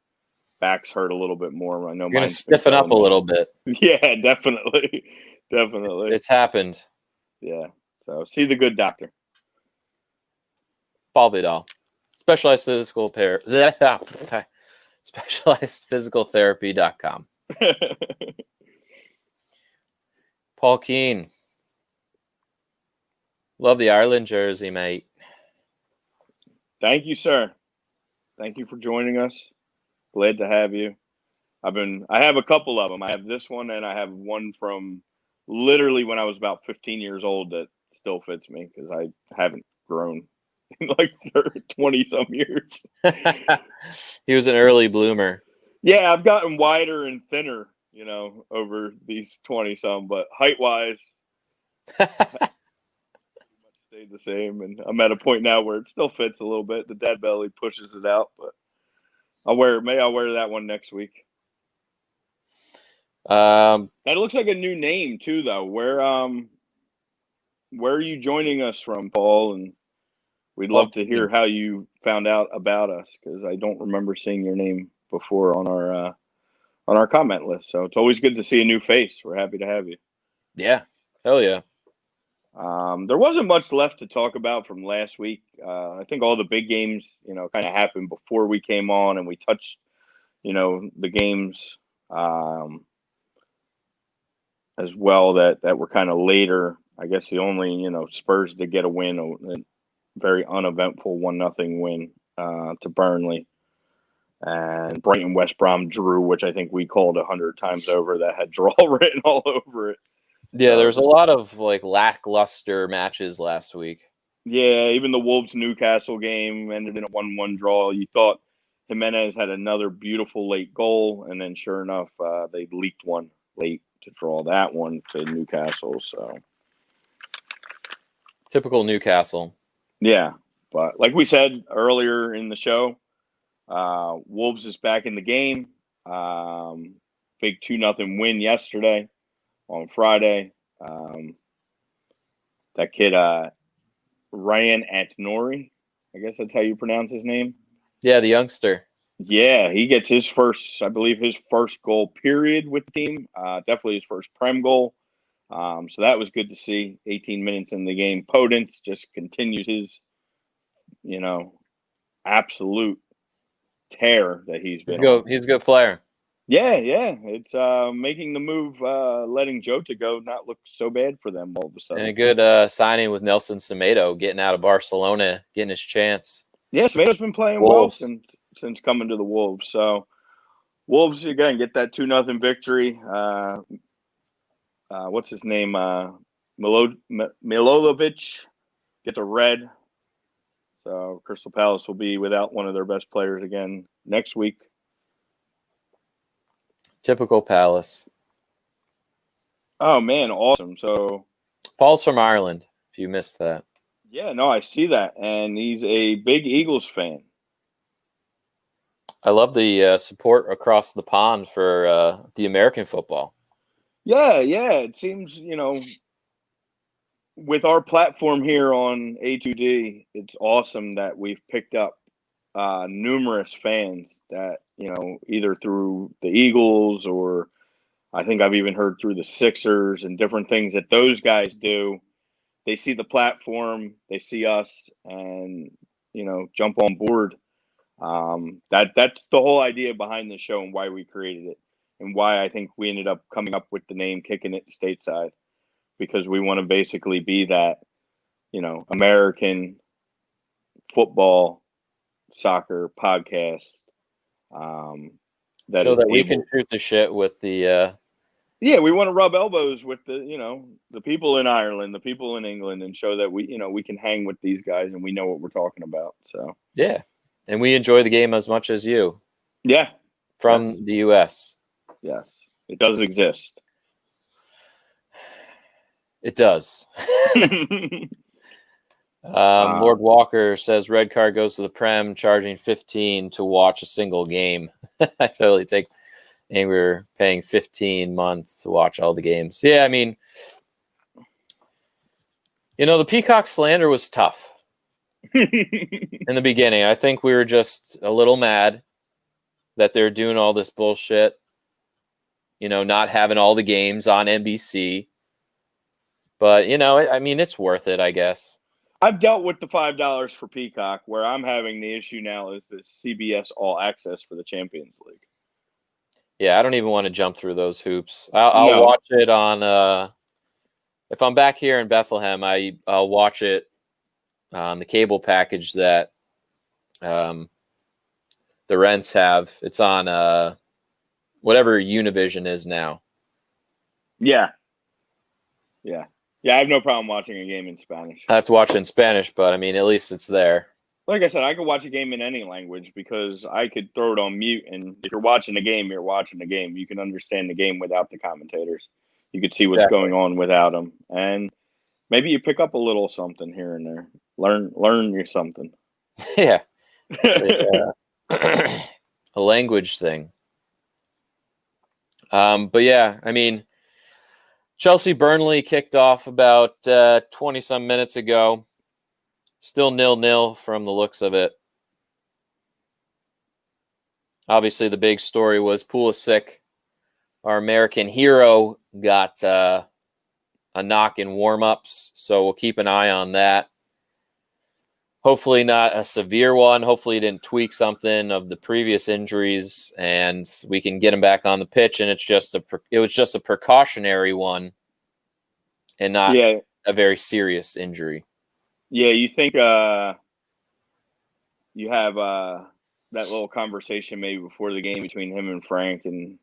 Backs hurt a little bit more. I know you're gonna stiffen up a little bit. Yeah, definitely. It's happened. Yeah. So see the good doctor. Paul Vidal, Specialized Physical SpecializedPhysicalTherapy.com. Paul Keane. Love the Ireland jersey, mate. Thank you, sir. Thank you for joining us. Glad to have you. I have a couple of them. I have this one, and I have one from literally when I was about 15 years old that still fits me because I haven't grown in 20 some years. He was an early bloomer. Yeah, I've gotten wider and thinner, over these 20 some, but height wise, stayed the same. And I'm at a point now where it still fits a little bit. The dad belly pushes it out, but I'll wear that one next week. That looks like a new name too, though. Where are you joining us from, Paul? And we'd love to hear how you found out about us, because I don't remember seeing your name before on our comment list. So it's always good to see a new face. We're happy to have you. Yeah, hell yeah. There wasn't much left to talk about from last week. I think all the big games, kind of happened before we came on, and we touched, the games as well that were kind of later. I guess the only, Spurs did get a win, a very uneventful 1-0 win to Burnley. And Brighton West Brom drew, which I think we called 100 times over, that had draw written all over it. Yeah, there was a lot of lackluster matches last week. Yeah, even the Wolves Newcastle game ended in a 1-1 draw. You thought Jimenez had another beautiful late goal, and then sure enough, they leaked one late to draw that one to Newcastle. So typical Newcastle. Yeah, but like we said earlier in the show, Wolves is back in the game. Big 2-0 win yesterday on Friday. That kid, Ryan Atnori, I guess that's how you pronounce his name. Yeah, the youngster. Yeah, he gets his first goal period with the team. Definitely his first Prem goal. So that was good to see. 18 minutes in the game. Podence just continues his, absolute tear that he's been on. He's a good player. Yeah. It's making the move, letting Jota go not look so bad for them all of a sudden. And a good signing with Nelson Semedo, getting out of Barcelona, getting his chance. Yeah, Semedo's been playing Wolves. Well since coming to the Wolves. So Wolves, again, get that 2-0 victory. What's his name? Milojevic gets a red. So Crystal Palace will be without one of their best players again next week. Typical Palace. Oh man, awesome. So Paul's from Ireland, if you missed that. yeah, no, I see that, and he's a big Eagles fan. I love the support across the pond for the American football. Yeah, yeah. It seems with our platform here on A2D, it's awesome that we've picked up numerous fans that either through the Eagles or I think I've even heard through the Sixers and different things that those guys do. They see the platform, they see us, and jump on board. That's the whole idea behind the show and why we created it, and why I think we ended up coming up with the name "Kicking It Stateside," because we want to basically be that American football, soccer podcast that So is that we able. can shoot the shit with the. Yeah, we want to rub elbows with the people in Ireland, the people in England, and show that we can hang with these guys and we know what we're talking about. So Yeah. And we enjoy the game as much as you yeah, from yes, the U.S. yes, it does exist. It does. Lord Walker says red card goes to the Prem, charging 15 to watch a single game. I totally take. And we were paying 15 months to watch all the games. Yeah, I mean, the Peacock slander was tough in the beginning. I think we were just a little mad that they're doing all this bullshit, not having all the games on NBC. But, I mean, it's worth it, I guess. I've dealt with the $5 for Peacock. Where I'm having the issue now is the CBS All Access for the Champions League. Yeah, I don't even want to jump through those hoops. I'll No. watch it on if I'm back here in Bethlehem, I'll watch it on the cable package that the Rents have. It's on whatever Univision is now. Yeah. Yeah. Yeah, I have no problem watching a game in Spanish. I have to watch it in Spanish, but I mean, at least it's there. Like I said, I could watch a game in any language because I could throw it on mute. And if you're watching a game, you're watching the game. You can understand the game without the commentators. You could see what's going on without them. And maybe you pick up a little something here and there. Learn you something. Yeah. A language thing. But yeah, I mean, Chelsea Burnley kicked off about 20 some minutes ago. Still 0-0 from the looks of it. Obviously, the big story was Pulisic, our American hero, got a knock in warm-ups, so we'll keep an eye on that. Hopefully not a severe one. Hopefully he didn't tweak something of the previous injuries, and we can get him back on the pitch. And it was just a precautionary one, and not a very serious injury. Yeah, you think you have that little conversation maybe before the game between him and Frank, and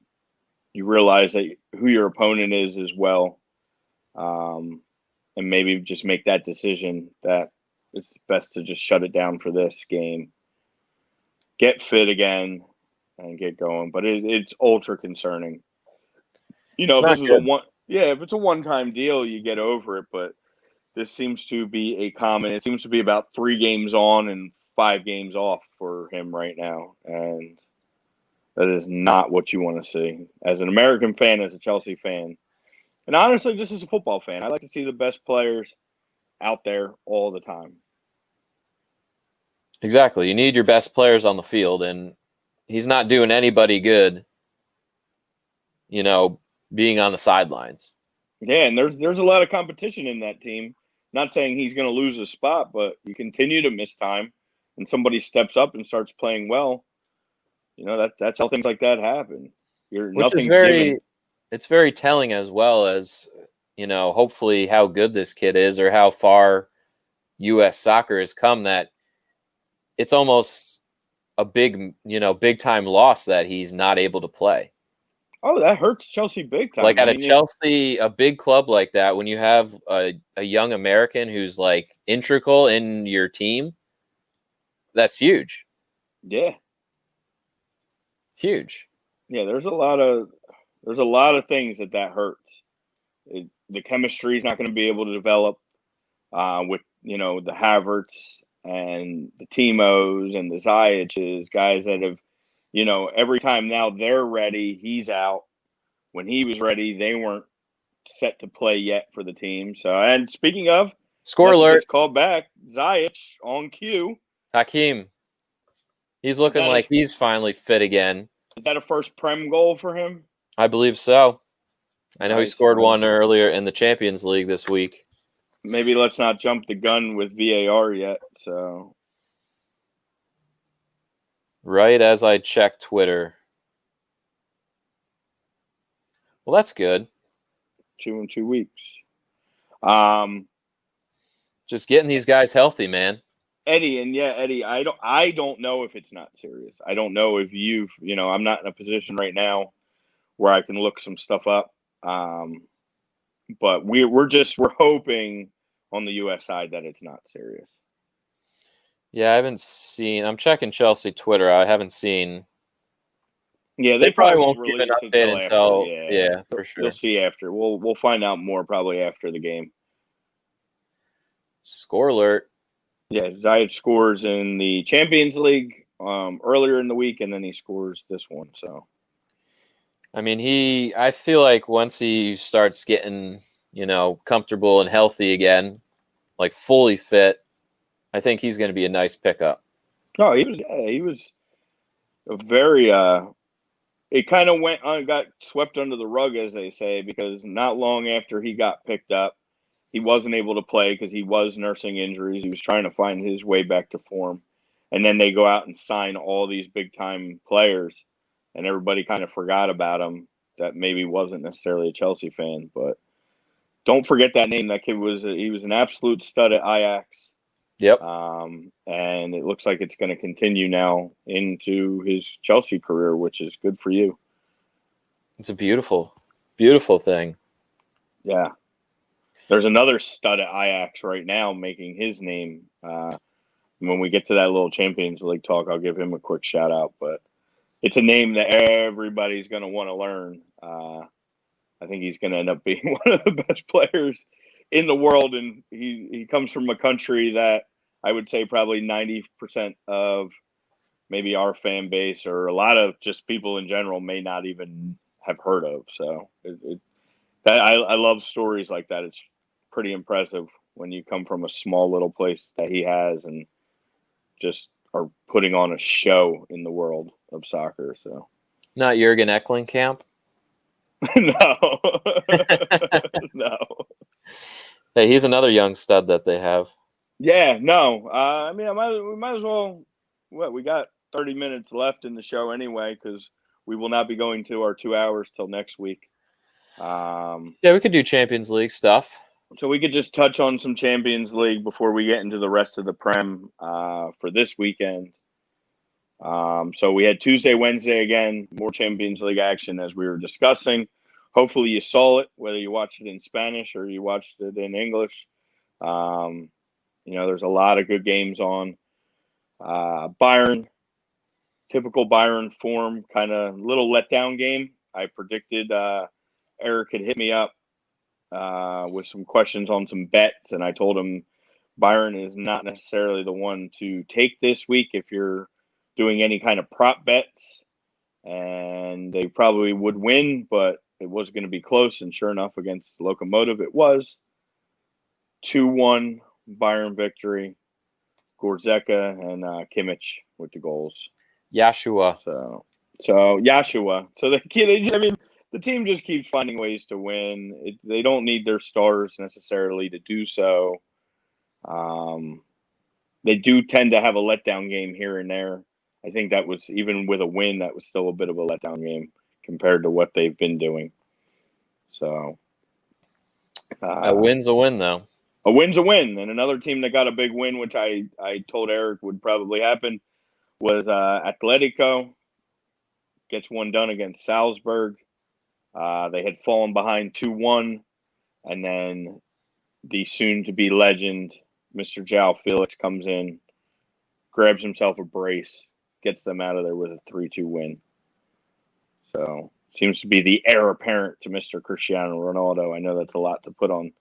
you realize that who your opponent is as well, and maybe just make that decision that it's best to just shut it down for this game, get fit again, and get going. But it's ultra concerning. If this was if it's a one-time deal, you get over it. But this seems to be a common. It seems to be about 3 games on and 5 games off for him right now, and that is not what you want to see as an American fan, as a Chelsea fan, and honestly, just as a football fan. I like to see the best players out there all the time. Exactly. You need your best players on the field, and he's not doing anybody good, being on the sidelines. Yeah, and there's a lot of competition in that team. Not saying he's going to lose his spot, but you continue to miss time, and somebody steps up and starts playing well. That's how things like that happen. Which is it's very telling as well as, hopefully how good this kid is or how far U.S. soccer has come, that it's almost a big time loss that he's not able to play. Oh, that hurts Chelsea big time. Like Chelsea, a big club like that, when you have a young American who's like integral in your team, that's huge. Yeah. Huge. Yeah, there's a lot of things that hurts. The chemistry is not going to be able to develop with the Havertz and the Timos and the Zayiches, guys that have every time now they're ready, he's out. When he was ready, they weren't set to play yet for the team. So, and speaking of, Score alert. Gets called back. Ziyech on cue. Hakeem. He's looking like he's finally fit again. Is that a first Prem goal for him? I believe so. I know Nice. He scored one earlier in the Champions League this week. Maybe let's not jump the gun with VAR yet. So, right as I check Twitter. Well, that's good. 2 in 2 weeks. Just getting these guys healthy, man. Eddie, I don't know if it's not serious. I don't know if I'm not in a position right now where I can look some stuff up. But we're hoping on the US side that it's not serious. Yeah, I haven't seen. I'm checking Chelsea Twitter. I haven't seen. Yeah, they probably won't release give an update until yeah, for sure. You'll see after. We'll find out more probably after the game. Score alert. Yeah, Ziyech scores in the Champions League earlier in the week, and then he scores this one. So, I mean, I feel like once he starts getting, comfortable and healthy again, like fully fit, I think he's going to be a nice pickup. No, he was a very. It kind of got swept under the rug, as they say, because not long after he got picked up, he wasn't able to play because he was nursing injuries. He was trying to find his way back to form. And then they go out and sign all these big-time players, and everybody kind of forgot about him that maybe wasn't necessarily a Chelsea fan. But don't forget that name. That kid he was an absolute stud at Ajax. Yep. And it looks like it's going to continue now into his Chelsea career, which is good for you. It's a beautiful, beautiful thing. Yeah. There's another stud at Ajax right now making his name. When we get to that little Champions League talk, I'll give him a quick shout out. But it's a name that everybody's going to want to learn. I think he's going to end up being one of the best players in the world. And he comes from a country that I would say probably 90% of maybe our fan base or a lot of just people in general may not even have heard of. So I love stories like that. It's pretty impressive when you come from a small little place that he has and just are putting on a show in the world of soccer. So not Jurgen Eklenkamp. No. No. Hey, he's another young stud that they have. Yeah, no. I mean, we might as well. We got 30 minutes left in the show anyway, because we will not be going to our 2 hours till next week. Yeah, we could do Champions League stuff. So we could just touch on some Champions League before we get into the rest of the Prem for this weekend. So we had Tuesday, Wednesday again, more Champions League action as we were discussing. Hopefully you saw it, whether you watched it in Spanish or you watched it in English. There's a lot of good games on. Bayern, typical Bayern form, kind of little letdown game. I predicted Eric had hit me up with some questions on some bets, and I told him Bayern is not necessarily the one to take this week if you're doing any kind of prop bets, and they probably would win, but it was going to be close, and sure enough, against Lokomotiv, it was 2-1 Bayern victory. Goretzka and Kimmich with the goals. Yashua. So Yashua. So the team just keeps finding ways to win. They don't need their stars necessarily to do so. They do tend to have a letdown game here and there. I think that was, even with a win, that was still a bit of a letdown game compared to what they've been doing. So a win's a win, though. A win's a win. And another team that got a big win, which I told Eric would probably happen, was Atletico. Gets one done against Salzburg. They had fallen behind 2-1, and then the soon-to-be legend, Mr. João Felix, comes in, grabs himself a brace, gets them out of there with a 3-2 win. So seems to be the heir apparent to Mr. Cristiano Ronaldo. I know that's a lot to put on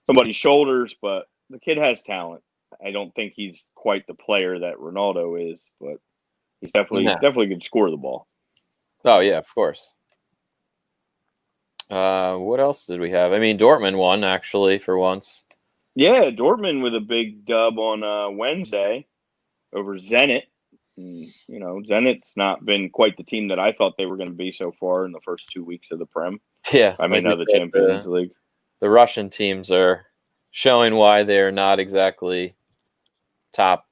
somebody's shoulders, but the kid has talent. I don't think he's quite the player that Ronaldo is, but he's definitely can score the ball. Oh yeah, of course. What else did we have? I mean, Dortmund won actually for once. Yeah, Dortmund with a big dub on Wednesday over Zenit. And, Zenit's not been quite the team that I thought they were going to be so far in the first 2 weeks of the Prem. Yeah, the Champions League. The Russian teams are showing why they're not exactly top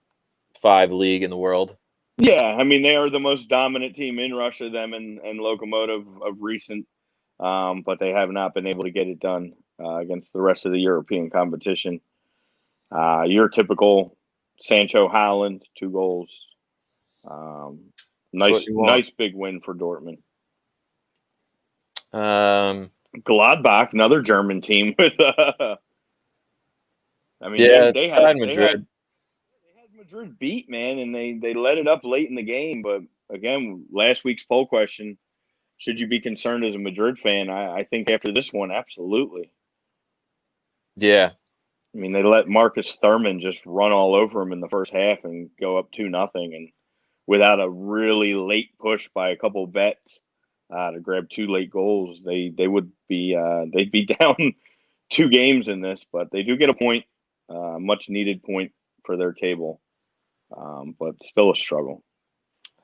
5 league in the world. Yeah, I mean, they are the most dominant team in Russia, them and Lokomotiv of recent, but they have not been able to get it done against the rest of the European competition. Your typical Sancho Haaland, 2 goals. Nice big win for Dortmund. Gladbach, another German team with they had Madrid. They had Madrid beat, man, and they let it up late in the game. But again, last week's poll question: should you be concerned as a Madrid fan? I think after this one, absolutely. Yeah, I mean, they let Marcus Thurman just run all over him in the first half and go up 2-0, and without a really late push by a couple vets to grab 2 late goals, they would be they'd be down 2 games in this, but they do get a point, much needed point for their table, but still a struggle.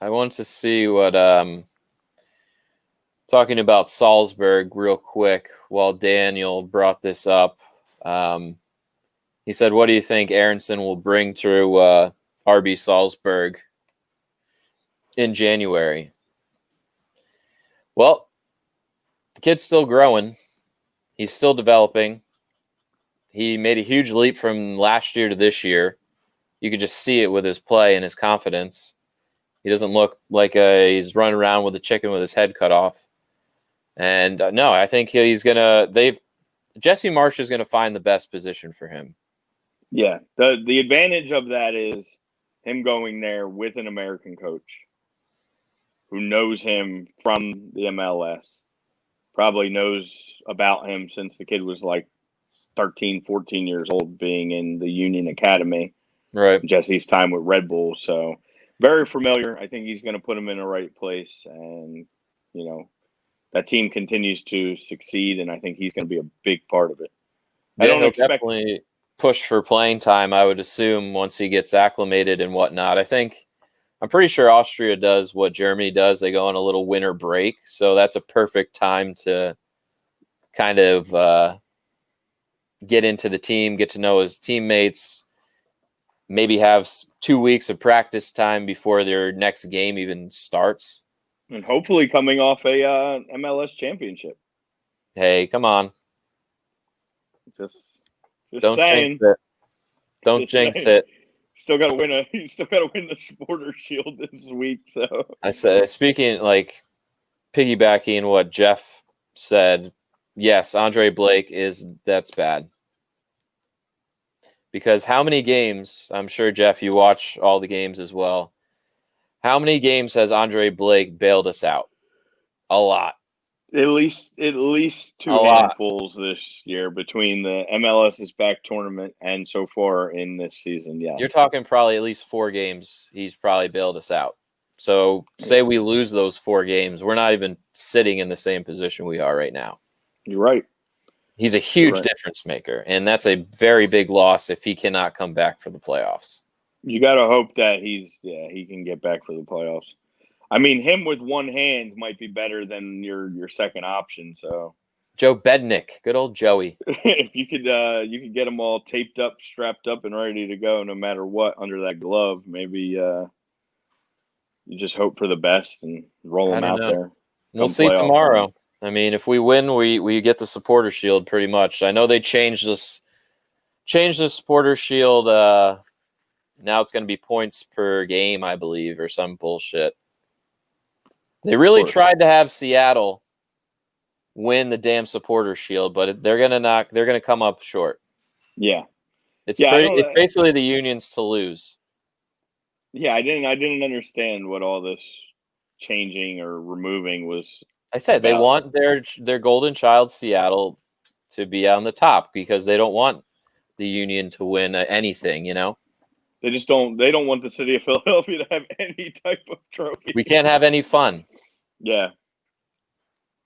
I want to see what talking about Salzburg real quick while Daniel brought this up. He said, "What do you think Aronson will bring to RB Salzburg in January?" Well, the kid's still growing. He's still developing. He made a huge leap from last year to this year. You could just see it with his play and his confidence. He doesn't look like he's running around with a chicken with his head cut off. And no, I think Jesse Marsch is going to find the best position for him. Yeah, the advantage of that is him going there with an American coach who knows him from the MLS, probably knows about him since the kid was like 13, 14 years old, being in the Union Academy. Right. Jesse's time with Red Bull. So very familiar. I think he's going to put him in the right place. And, that team continues to succeed, and I think he's going to be a big part of it. Yeah, he'll definitely push for playing time, I would assume, once he gets acclimated and whatnot. I'm pretty sure Austria does what Germany does. They go on a little winter break. So that's a perfect time to kind of get into the team, get to know his teammates, maybe have 2 weeks of practice time before their next game even starts. And hopefully coming off a MLS championship. Hey, come on. Just don't saying. Jinx it. Don't jinx it. Still got to win the Supporter Shield this week. So I said, speaking piggybacking what Jeff said, yes, Andre Blake that's bad. Because how many games, I'm sure, Jeff, you watch all the games as well. How many games has Andre Blake bailed us out? A lot. At least 2 handfuls this year between the MLS's back tournament and so far in this season. Yeah, you're talking probably at least 4 games. He's probably bailed us out. So say we lose those 4 games, we're not even sitting in the same position we are right now. You're right. He's a huge difference maker, and that's a very big loss if he cannot come back for the playoffs. You got to hope that he can get back for the playoffs. I mean, him with one hand might be better than your second option. So Joe Bednick, good old Joey. If you could get them all taped up, strapped up, and ready to go, no matter what, under that glove, maybe you just hope for the best and roll them out there. We'll see tomorrow. I mean, if we win, we get the Supporter Shield pretty much. I know they changed the Supporter Shield. Now it's going to be points per game, I believe, or some bullshit. They really tried to have Seattle win the damn Supporter Shield, but they're going to come up short. Yeah. It's basically the Unions to lose. Yeah, I didn't understand what all this changing or removing was I said they about. want their golden child Seattle to be on the top because they don't want the Union to win anything. They just don't. They don't want the city of Philadelphia to have any type of trophy. We can't have any fun. Yeah.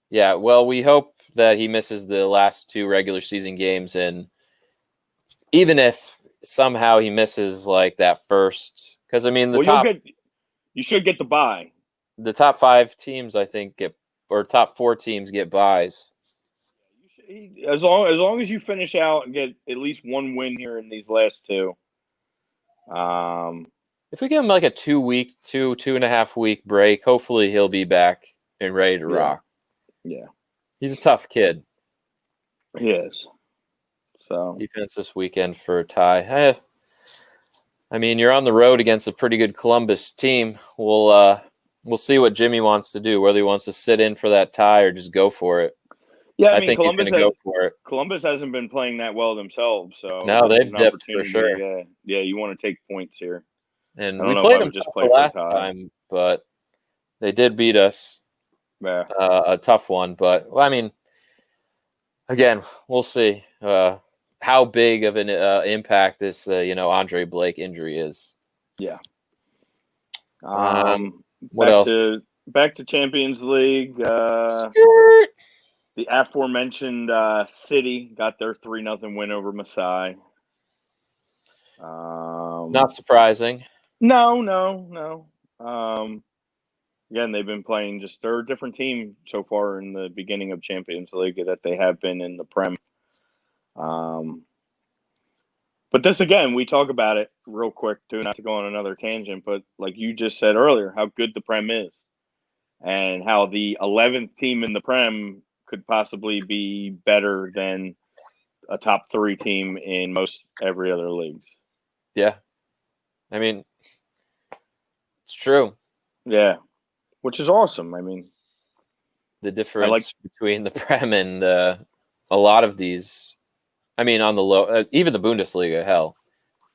Yeah, well, we hope that he misses the last 2 regular season games, and even if somehow he misses like that first, because I mean you should get the bye. The top 5 teams I think or top 4 teams get buys. As long as you finish out and get at least one win here in these last 2. If we give him like a 2.5 week break, hopefully he'll be back and ready to rock. Yeah. He's a tough kid. He is. So defense this weekend for Ty. I mean, you're on the road against a pretty good Columbus team. We'll see what Jimmy wants to do, whether he wants to sit in for that tie or just go for it. Yeah, I think Columbus he's going to go for it. Columbus hasn't been playing that well themselves, so no, they've dipped for sure. Yeah, you want to take points here. And we played them just the last time, but they did beat us. Yeah. A tough one, but well, I mean, again, we'll see how big of an impact this Andre Blake injury is. Yeah. What else? Back to Champions League. Skirt. The aforementioned City got their 3-0 win over Marseille. Not surprising. No. Again, they've been playing they're a different team so far in the beginning of Champions League that they have been in the Prem. But this, again, we talk about it real quick, too, not to go on another tangent, but like you just said earlier, how good the Prem is and how the 11th team in the Prem could possibly be better than a top 3 team in most every other leagues. Yeah. I mean, it's true. Yeah. Which is awesome. I mean, the difference between the Prem and a lot of these, I mean, on the low, even the Bundesliga, hell.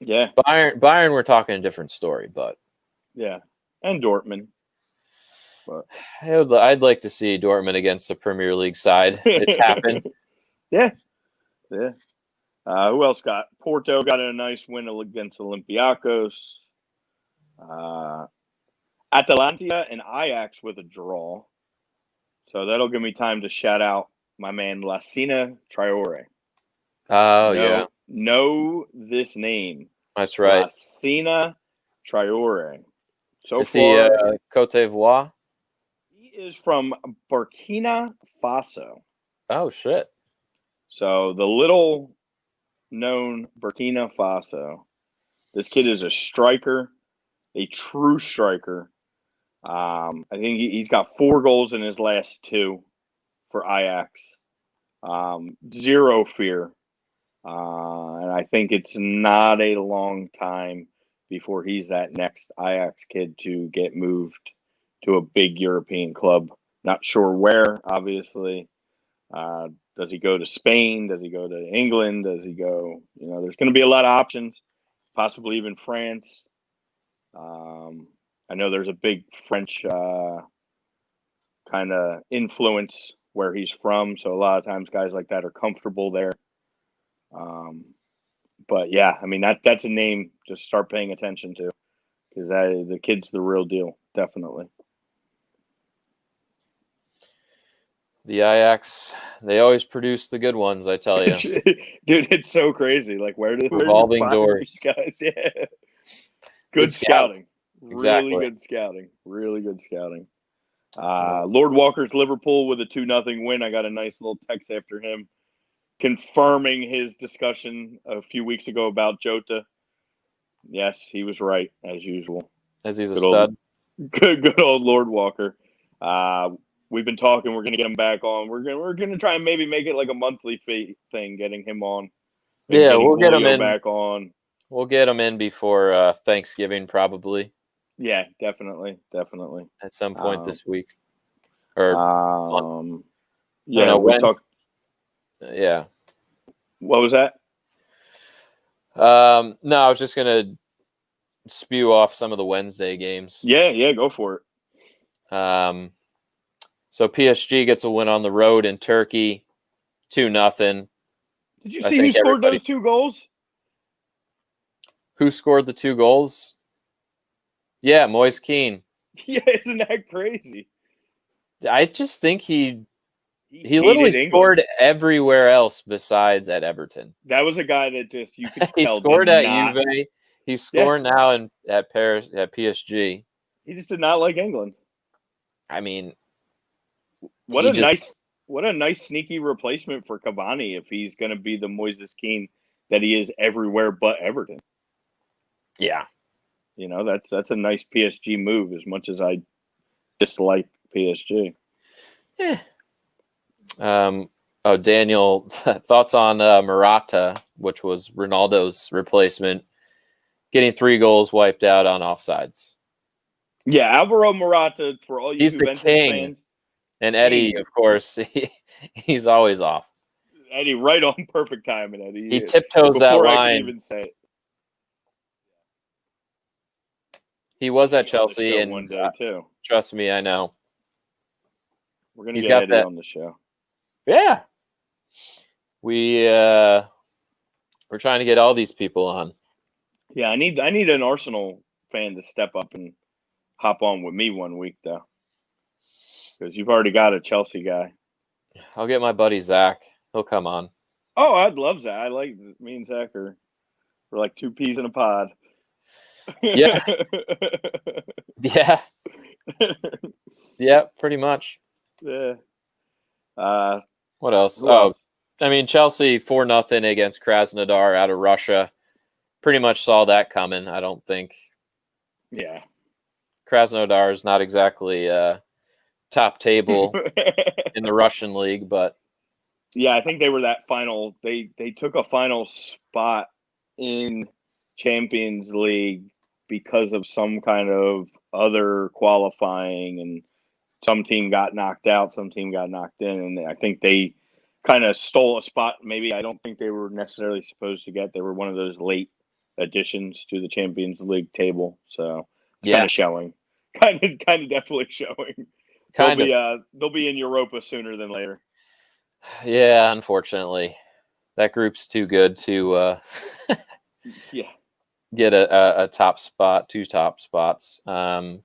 Yeah. Bayern, we're talking a different story, but. Yeah. And Dortmund. But I'd like to see Dortmund against a Premier League side. It's happened. Yeah. Who else got? Porto got a nice win against Olympiacos. Atalanta and Ajax with a draw. So that'll give me time to shout out my man Lassina Traore. Oh, yeah. Know this name. That's right. Lassina Traore. Is he Cote d'Ivoire? He is from Burkina Faso. Oh, shit. So the little known Burkina Faso. This kid is a striker, a true striker. I think he's got 4 goals in his last 2 for Ajax. 0 fear. And I think it's not a long time before he's that next Ajax kid to get moved to a big European club. Not sure where, obviously. Does he go to Spain? Does he go to England? Does he go? There's going to be a lot of options, possibly even France. I know there's a big French kind of influence where he's from, so a lot of times guys like that are comfortable there. But yeah, I mean that's a name to start paying attention to because the kid's the real deal, definitely. The Ajax, they always produce the good ones, I tell you. Dude, it's so crazy. Like where do revolving doors, guys? Yeah, good scouting. Exactly. Really good scouting. Lord Walker's Liverpool with a 2-0 win. I got a nice little text after him confirming his discussion a few weeks ago about Jota. Yes, he was right, as usual. As he's a stud. Good old Lord Walker. We've been talking. We're going to get him back on. We're going to try and maybe make it like a monthly thing, getting him on. Yeah, we'll get him in. Back on. We'll get him in before Thanksgiving, probably. Yeah, definitely. At some point this week. Or month. Yeah, we talked. Yeah. What was that? No, I was just gonna spew off some of the Wednesday games. Yeah, go for it. So PSG gets a win on the road in Turkey, 2-0. Did you see who scored those 2 goals? Who scored the 2 goals? Yeah, Moise Kean. Yeah, isn't that crazy? I just think he literally scored everywhere else besides at Everton. That was a guy that just you could he tell scored at Juve. He's scoring now at Paris at PSG. He just did not like England. I mean, what a nice sneaky replacement for Cavani if he's going to be the Moises Kean that he is everywhere but Everton. Yeah, that's a nice PSG move. As much as I dislike PSG. Yeah. Daniel, thoughts on Morata, which was Ronaldo's replacement, getting 3 goals wiped out on offsides. Yeah, Alvaro Morata, for all you Juventus fans. And Eddie, of course, he's always off. Eddie, right on perfect timing, Eddie. He tiptoes that line. Before I can even say it. He was at Chelsea and one day too. Trust me, I know. We're gonna get Eddie on the show. Yeah, we're trying to get all these people on. Yeah, I need an Arsenal fan to step up and hop on with me one week though, because you've already got a Chelsea guy. I'll get my buddy Zach. He'll come on. Oh, I'd love Zach. I like me and Zach we're like 2 peas in a pod. Yeah. Yeah. Yeah, pretty much. Yeah. What else? I mean, Chelsea 4-0 against Krasnodar out of Russia. Pretty much saw that coming, I don't think. Yeah. Krasnodar is not exactly top table in the Russian league, but yeah, I think they were that final. They took a final spot in Champions League because of some kind of other qualifying, and some team got knocked out, some team got knocked in, and I think they kind of stole a spot. Maybe I don't think they were necessarily supposed to get. They were one of those late additions to the Champions League table, so it's kind of showing. Kind of definitely showing. They'll be in Europa sooner than later. Yeah, unfortunately, that group's too good to get a top spot, 2 top spots. I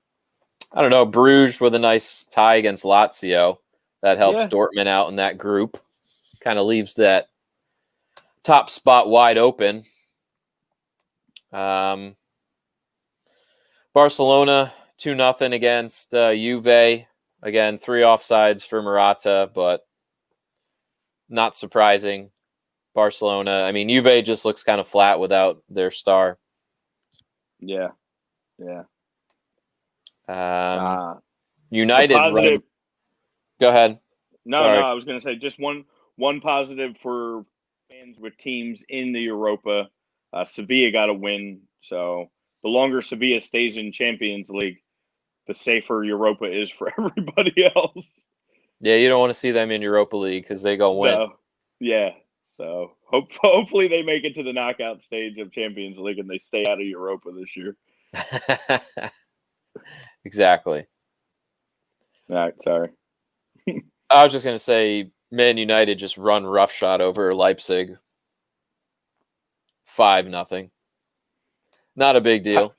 don't know. Bruges with a nice tie against Lazio that helps Dortmund out in that group. Kind of leaves that top spot wide open. Barcelona 2-0 against Juve. Again, 3 offsides for Morata, but not surprising. Barcelona. I mean, Juve just looks kind of flat without their star. Yeah. Yeah. United. Positive. Go ahead. No, I was going to say just one positive for fans with teams in the Europa. Sevilla got a win, so the longer Sevilla stays in Champions League, the safer Europa is for everybody else. Yeah, you don't want to see them in Europa League because they go win. No. Yeah, so hopefully they make it to the knockout stage of Champions League and they stay out of Europa this year. Exactly. All right, sorry. I was just going to say, Man United just run roughshod over Leipzig. 5-0. Not a big deal.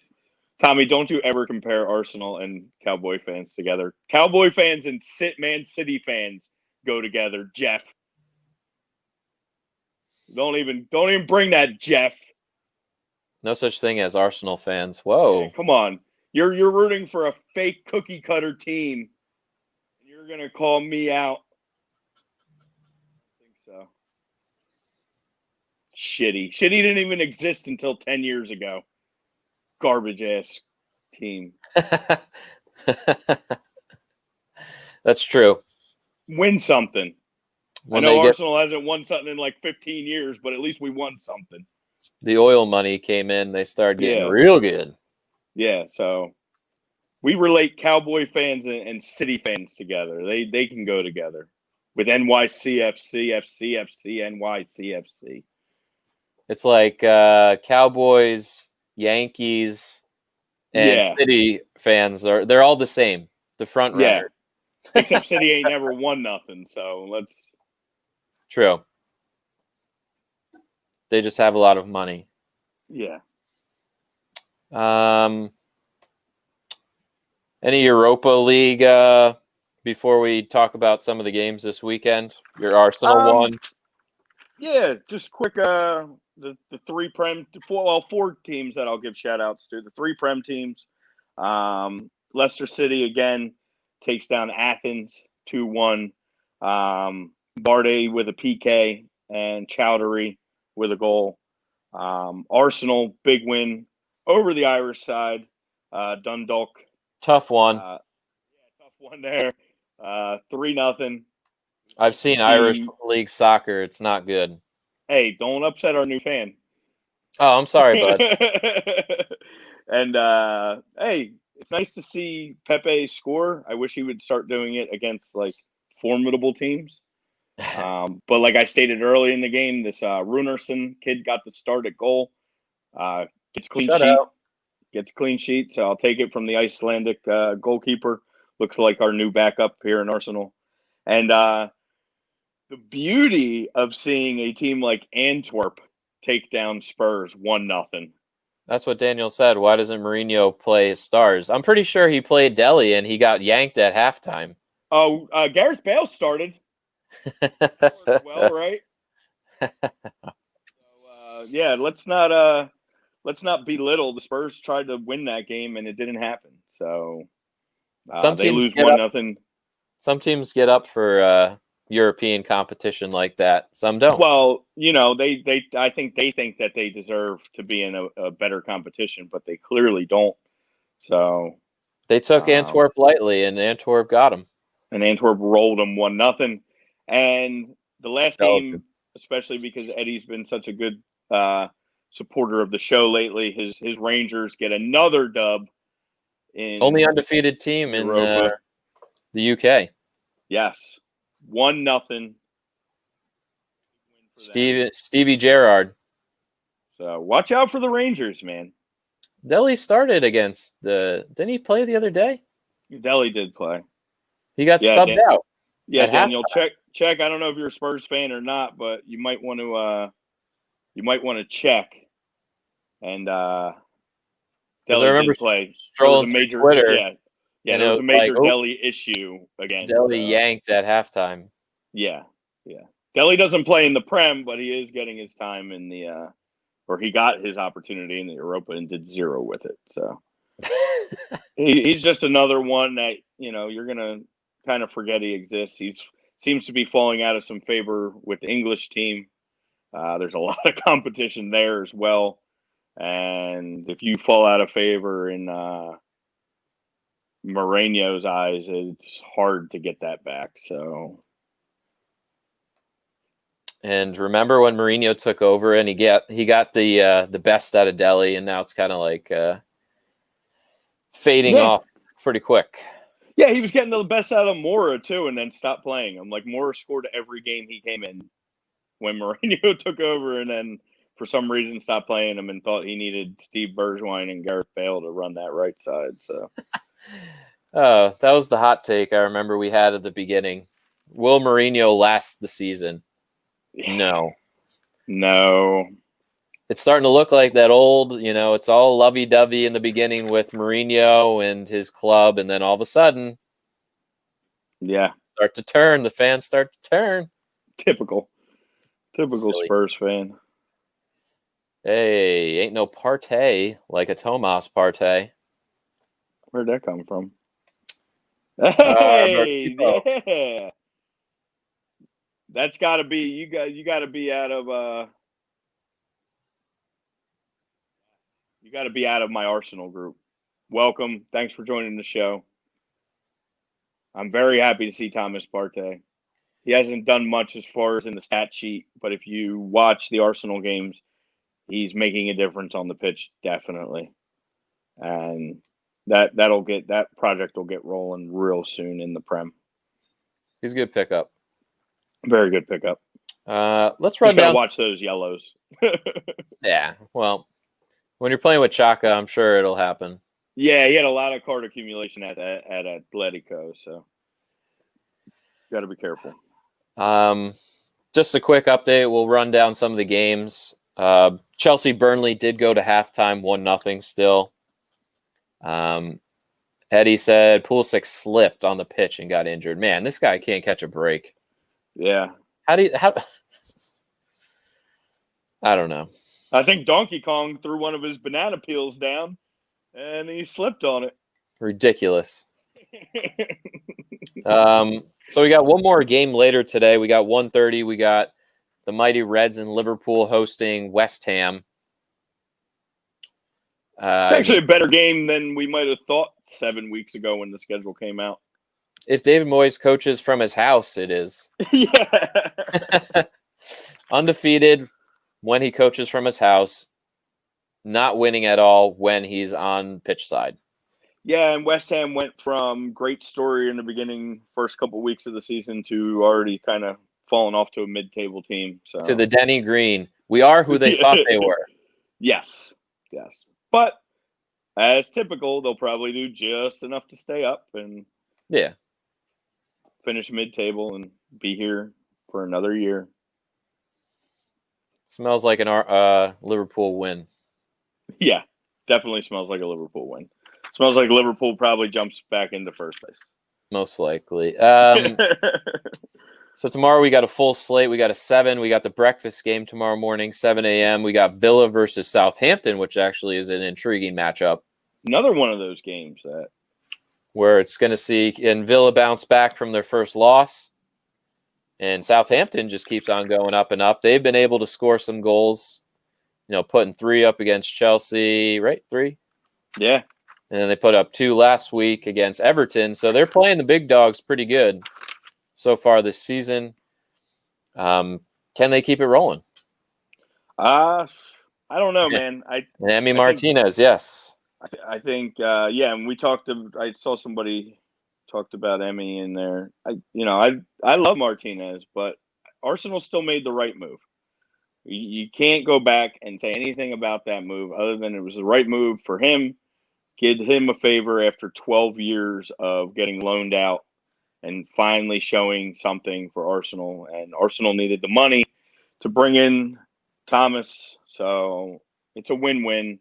Tommy, don't you ever compare Arsenal and Cowboy fans together. Cowboy fans and Man City fans go together, Jeff. Don't even bring that, Jeff. No such thing as Arsenal fans. Whoa. Hey, come on. You're rooting for a fake cookie cutter team. You're going to call me out. I think so. Shitty. Shitty didn't even exist until 10 years ago. Garbage ass team. That's true. Win something. I know Arsenal hasn't won something in like 15 years, but at least we won something. The oil money came in. They started getting real good. Yeah, so we relate Cowboy fans and City fans together. They can go together with NYCFC, FCFC, NYCFC. It's like Cowboys, Yankees, and City fans they're all the same. The front runner. Except City ain't never won nothing, so let's. True. They just have a lot of money. Yeah. Any Europa League before we talk about some of the games this weekend? Your Arsenal one. Yeah, just quick. The three four teams that I'll give shout outs to. The three Prem teams. Leicester City again takes down Athens 2-1. Vardy with a PK and Chowdhury with a goal. Arsenal big win over the Irish side. Dundalk. Tough one. Tough one there. 3-0. I've seen Irish League soccer. It's not good. Hey, don't upset our new fan. Oh, I'm sorry, bud. And hey, it's nice to see Pepe score. I wish he would start doing it against like formidable teams. But like I stated early in the game, this Runarsson kid got the start at goal. Gets clean sheet. So I'll take it from the Icelandic goalkeeper. Looks like our new backup here in Arsenal. And the beauty of seeing a team like Antwerp take down Spurs 1-0. That's what Daniel said. Why doesn't Mourinho play his stars? I'm pretty sure he played Delhi and he got yanked at halftime. Oh, Gareth Bale started. Well, right? So, yeah, let's not belittle. The Spurs tried to win that game and it didn't happen. So they lose 1-0. Some teams get up for European competition like that. Some don't. Well, I think they think that they deserve to be in a better competition, but they clearly don't. So they took Antwerp lightly, and Antwerp got them. And Antwerp rolled them 1-0. And the last game, especially because Eddie's been such a good supporter of the show lately, his Rangers get another dub. Only undefeated team in the UK. Yes, 1-0. Stevie Gerrard. So watch out for the Rangers, man. Delhi started against didn't he play the other day? Delhi did play. He got subbed out. Yeah, Daniel, check. I don't know if you're a Spurs fan or not, but you might want to check. And Delhi did play. Strolling through Twitter. Yeah, there was a major Delhi issue again. Delhi yanked at halftime. Yeah. Delhi doesn't play in the Prem, but he is getting his time in the or he got his opportunity in the Europa and did 0 with it. So he's just another one that, you're going to kind of forget he exists. He seems to be falling out of some favor with the English team. There's a lot of competition there as well. And if you fall out of favor in Mourinho's eyes, it's hard to get that back. So. And remember when Mourinho took over and he got the best out of Delhi, and now it's kind of like fading off pretty quick. Yeah, he was getting the best out of Mora too, and then stopped playing him. Like Mora scored every game he came in when Mourinho took over, and then for some reason stopped playing him and thought he needed Steve Bergwijn and Gareth Bale to run that right side. So, that was the hot take I remember we had at the beginning. Will Mourinho last the season? No. It's starting to look like that old, it's all lovey-dovey in the beginning with Mourinho and his club, and then all of a sudden, start to turn. The fans start to turn. Typical Spurs fan. Hey, ain't no Partey like a Thomas Partey. Where'd that come from? Hey, yeah. That's got to be you got to be out of you got to be out of my Arsenal group. Welcome. Thanks for joining the show. I'm very happy to see Thomas Partey. He hasn't done much as far as in the stat sheet, but if you watch the Arsenal games, he's making a difference on the pitch, definitely. And that project will get rolling real soon in the Prem. He's a good pickup. Very good pickup. Let's run down. Watch those yellows. Yeah, well, when you're playing with Chaka, I'm sure it'll happen. Yeah, he had a lot of card accumulation at Atletico. So Got to be careful. Just a quick update. We'll run down some of the games. Chelsea-Burnley did go to halftime, 1-0 still. Eddie said Pulisic slipped on the pitch and got injured. Man, this guy can't catch a break. Yeah. How I don't know. I think Donkey Kong threw one of his banana peels down, and he slipped on it. Ridiculous. So we got one more game later today. We got 1:30. We got the Mighty Reds in Liverpool hosting West Ham. It's actually a better game than we might have thought 7 weeks ago when the schedule came out. If David Moyes coaches from his house, it is. Yeah. Undefeated when he coaches from his house, not winning at all when he's on pitch side. Yeah, and West Ham went from great story in the beginning, first couple weeks of the season, to already kind of falling off to a mid-table team. So to the Denny Green. We are who they thought they were. Yes. But as typical, they'll probably do just enough to stay up and finish mid-table and be here for another year. Smells like an Liverpool win. Yeah, definitely smells like a Liverpool win. Smells like Liverpool probably jumps back into first place. Most likely. So tomorrow we got a full slate. We got a 7. We got the breakfast game tomorrow morning, 7 a.m. We got Villa versus Southampton, which actually is an intriguing matchup. Another one of those games where it's going to see Villa bounce back from their first loss. And Southampton just keeps on going up and up. They've been able to score some goals, putting 3 up against Chelsea, right? 3? Yeah. And then they put up 2 last week against Everton. So they're playing the big dogs pretty good so far this season. Can they keep it rolling? I don't know, man. Emi Martinez, yes. I think, and I saw somebody talked about Emmy in there. I love Martinez, but Arsenal still made the right move. You can't go back and say anything about that move other than it was the right move for him. Did him a favor after 12 years of getting loaned out and finally showing something for Arsenal. And Arsenal needed the money to bring in Thomas. So it's a win-win.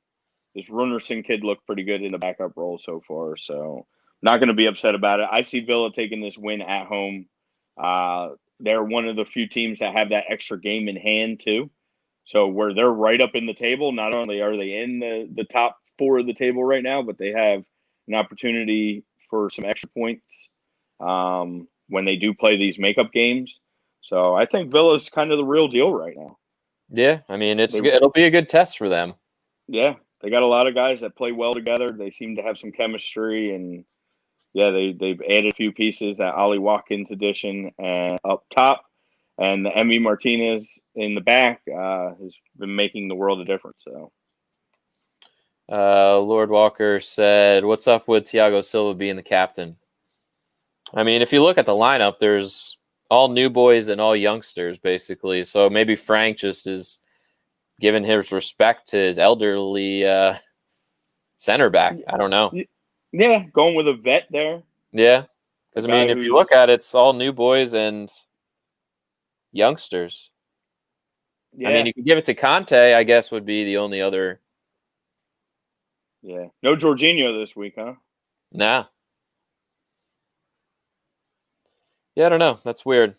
This Runerson kid looked pretty good in the backup role so far. So not going to be upset about it. I see Villa taking this win at home. They're one of the few teams that have that extra game in hand too. So where they're right up in the table, not only are they in the top 4 of the table right now, but they have an opportunity for some extra points when they do play these makeup games. So I think Villa's kind of the real deal right now. Yeah, I mean, it'll be a good test for them. Yeah, they got a lot of guys that play well together. They seem to have some chemistry, and they've added a few pieces. That Ollie Watkins addition up top, and the Emi Martinez in the back has been making the world of difference. So. Lord Walker said, "What's up with Thiago Silva being the captain?" I mean, if you look at the lineup, there's all new boys and all youngsters, basically. So maybe Frank just is giving his respect to his elderly center back. I don't know. Yeah, going with a vet there. Yeah, because I mean, if you look at it, it's all new boys and youngsters. Yeah. I mean, you can give it to Conte, I guess, would be the only other. Yeah. No Jorginho this week, huh? Nah. Yeah, I don't know. That's weird.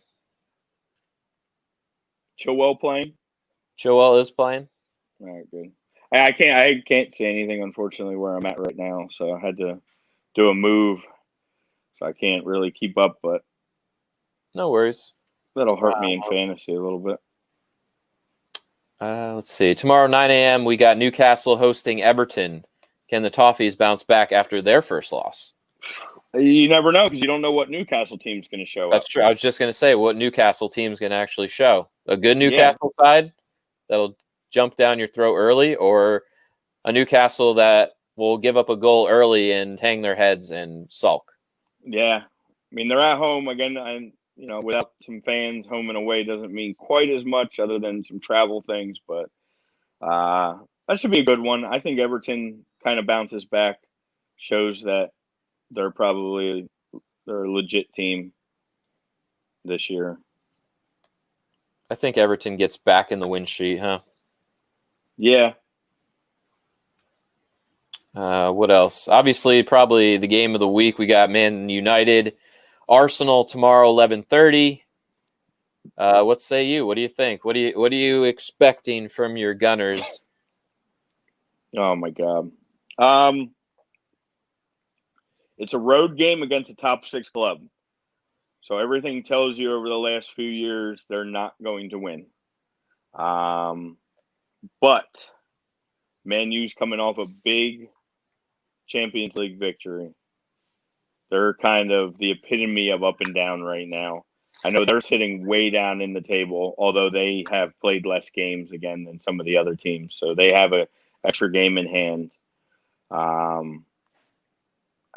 Chilwell playing? Chilwell is playing. All right, good. I can't say anything, unfortunately, where I'm at right now. So I had to do a move. So I can't really keep up, but no worries. That'll hurt me in fantasy a little bit. Let's see. Tomorrow, 9 a.m., we got Newcastle hosting Everton. Can the Toffees bounce back after their first loss? You never know because you don't know what Newcastle team's going to show. That's true. I was just going to say what Newcastle team's going to actually show. A good Newcastle side that'll jump down your throat early, or a Newcastle that will give up a goal early and hang their heads and sulk. Yeah. I mean, they're at home again, and without some fans, home and away doesn't mean quite as much other than some travel things, but that should be a good one. I think Everton kind of bounces back, shows that they're a legit team. this year. I think Everton gets back in the win sheet, huh? Yeah. What else? Obviously, probably the game of the week. We got Man United, Arsenal tomorrow, 11:30. What say you? What do you think? What are you expecting from your Gunners? Oh my God. It's a road game against a top 6 club. So everything tells you over the last few years they're not going to win. But Man U's coming off a big Champions League victory. They're kind of the epitome of up and down right now. I know they're sitting way down in the table, although they have played less games again than some of the other teams. So they have an extra game in hand. I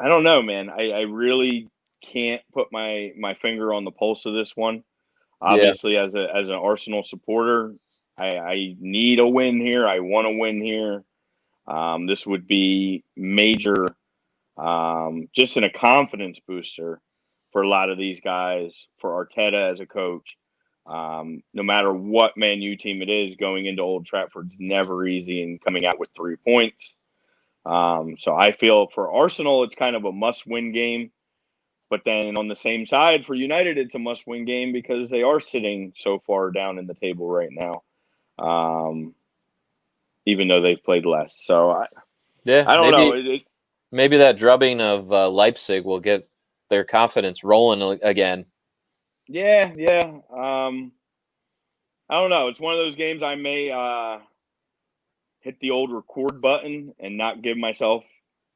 don't know, man. I really can't put my finger on the pulse of this one. Yeah, Obviously, as an Arsenal supporter, I need a win here. I want to win here. This would be major, just in a confidence booster for a lot of these guys, for Arteta as a coach. No matter what Man U team it is, going into Old Trafford is never easy, and coming out with 3 points. So I feel for Arsenal, it's kind of a must-win game. But then on the same side, for United, it's a must-win game because they are sitting so far down in the table right now, even though they've played less. So I don't know. Maybe that drubbing of Leipzig will get their confidence rolling again. Yeah. I don't know. It's one of those games I may hit the old record button and not give myself,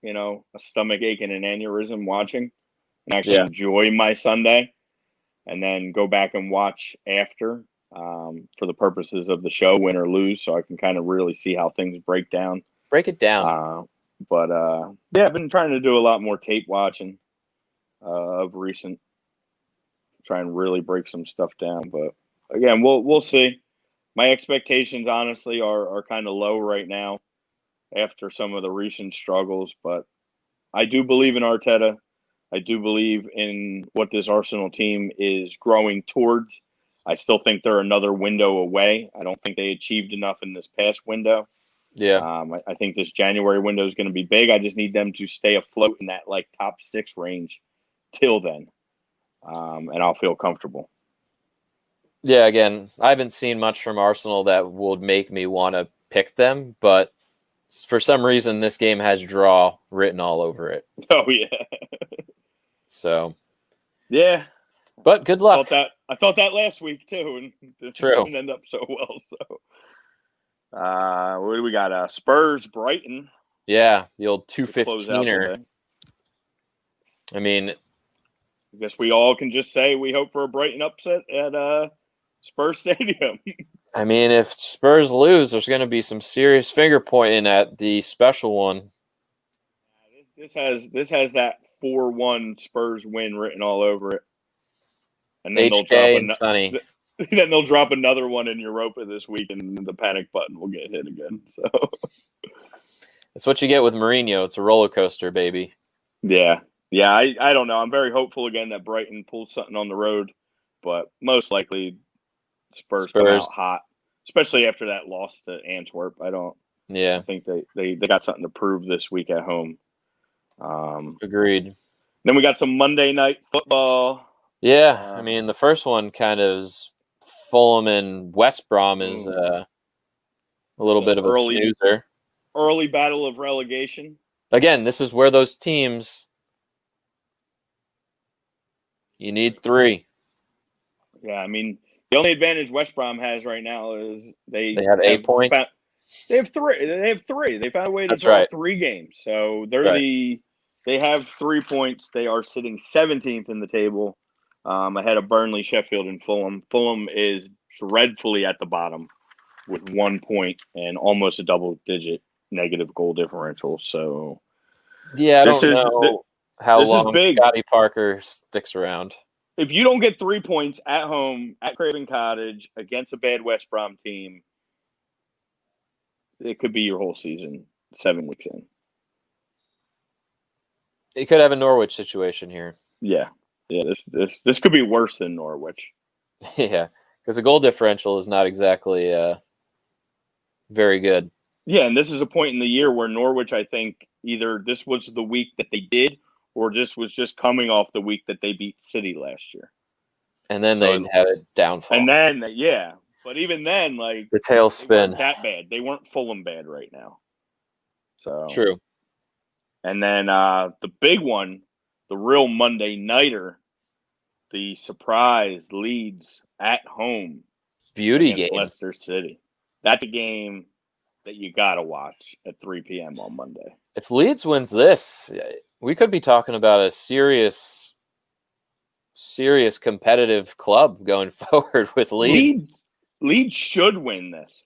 a stomach ache and an aneurysm watching, and actually enjoy my Sunday, and then go back and watch after for the purposes of the show, win or lose, so I can kind of really see how things break down. Break it down. But I've been trying to do a lot more tape watching of recent, try and really break some stuff down. But again, we'll see. My expectations, honestly, are kind of low right now after some of the recent struggles. But I do believe in Arteta. I do believe in what this Arsenal team is growing towards. I still think they're another window away. I don't think they achieved enough in this past window. Yeah. I think this January window is going to be big. I just need them to stay afloat in that top 6 range till then, and I'll feel comfortable. Yeah, again, I haven't seen much from Arsenal that would make me want to pick them, but for some reason, this game has draw written all over it. Oh, yeah. So, yeah. But good luck. I thought that last week, too, and it didn't end up so well. So, what do we got? Spurs, Brighton. Yeah, the old 215er. I mean, I guess we all can just say we hope for a Brighton upset at Spurs Stadium. I mean, if Spurs lose, there's going to be some serious finger pointing at the special one. This has that 4-1 Spurs win written all over it. And then then they'll drop another one in Europa this week, and the panic button will get hit again. So that's what you get with Mourinho. It's a roller coaster, baby. Yeah. I don't know. I'm very hopeful again that Brighton pulls something on the road, but most likely Spurs come out hot, especially after that loss to Antwerp. I think they got something to prove this week at home. Agreed. Then we got some Monday night football. Yeah, I mean, the first one kind of is Fulham and West Brom is a little bit of a snoozer. Early battle of relegation. Again, this is where those teams, you need 3. Yeah, I mean, the only advantage West Brom has right now is they have 8 points. They have 3. They found a way to draw 3 games. So they have 3 points. They are sitting 17th in the table, ahead of Burnley, Sheffield, and Fulham. Fulham is dreadfully at the bottom with 1 point and almost a double-digit negative goal differential. So, yeah, I don't know how long Scotty Parker sticks around. If you don't get 3 points at home at Craven Cottage against a bad West Brom team, it could be your whole season 7 weeks in. You could have a Norwich situation here. Yeah. Yeah, this could be worse than Norwich. Yeah, because the goal differential is not exactly very good. Yeah, and this is a point in the year where Norwich, I think, either this was the week that they did, or this was just coming off the week that they beat City last year. And then they had a downfall. And then, yeah. But even then, like, the they tailspin. weren't that bad. They weren't Fulham bad right now. So True. And then the big one, the real Monday nighter, the surprise Leeds at home. Beauty against game. Leicester City. That's a game that you got to watch at 3 p.m. on Monday. If Leeds wins this, we could be talking about a serious competitive club going forward with Leeds. Leeds should win this.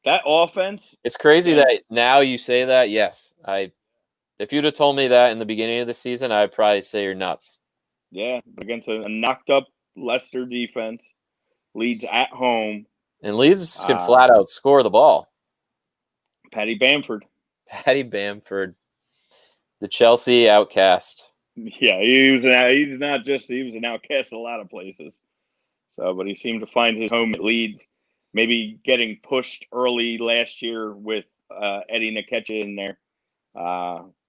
That offense. It's crazy that now you say that. Yes, if you'd have told me that in the beginning of the season, I'd probably say you're nuts. Yeah, against a knocked up Leicester defense, Leeds at home, and Leeds can flat out score the ball. Paddy Bamford, the Chelsea outcast. Yeah, he was an outcast in a lot of places. So, but he seemed to find his home at Leeds. Maybe getting pushed early last year with Eddie Nketiah in there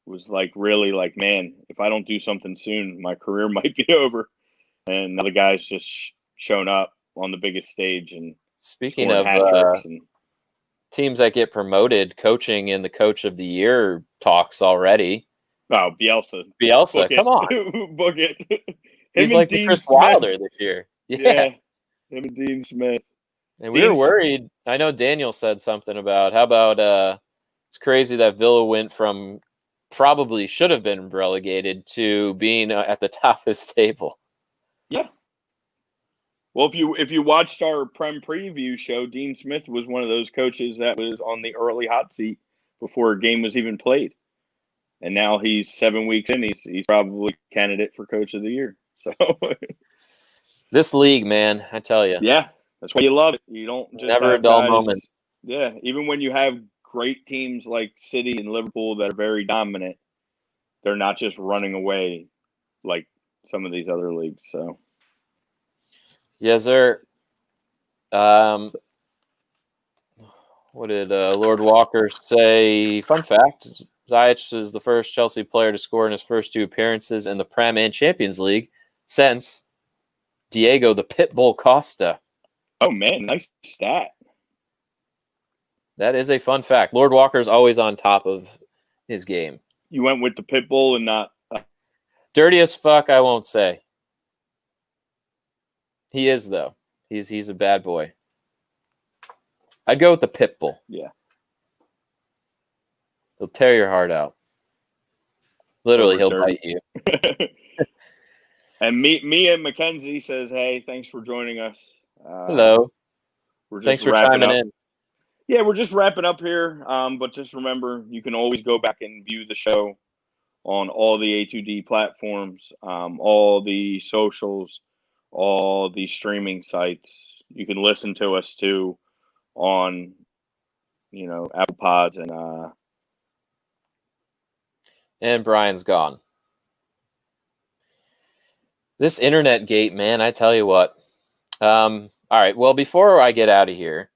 was really man, if I don't do something soon, my career might be over. And now the guy's just shown up on the biggest stage and speaking of teams that get promoted, coaching in the Coach of the Year talks already. Oh, Bielsa, come on, book it. He's like the Chris Wilder this year. Yeah, him and Dean Smith. And we were worried. I know Daniel said something about it's crazy that Villa went from probably should have been relegated to being at the top of his table. Yeah. Well, if you watched our Prem preview show, Dean Smith was one of those coaches that was on the early hot seat before a game was even played. And now he's 7 weeks in. He's probably candidate for Coach of the Year. So this league, man, I tell you. Yeah, that's why you love it. You don't just never a dull moment. Yeah, even when you have great teams like City and Liverpool that are very dominant, they're not just running away like some of these other leagues. So, yes, sir. What did Lord Walker say? Fun fact: Ziyech is the first Chelsea player to score in his first 2 appearances in the Prem and Champions League since Diego the Pitbull Costa. Oh man, nice stat. That is a fun fact. Lord Walker's always on top of his game. You went with the Pitbull and not dirty as fuck. I won't say. He is though. He's a bad boy. I'd go with the Pitbull. Yeah. He'll tear your heart out. Literally, he'll bite you. And Mia Mackenzie says, "Hey, thanks for joining us." Hello. Thanks for chiming in. Yeah, we're just wrapping up here. But just remember, you can always go back and view the show on all the A2D platforms, all the socials, all the streaming sites. You can listen to us too on, Apple Pods and Brian's gone. This internet gate, man, I tell you what. All right, well, before I get out of here,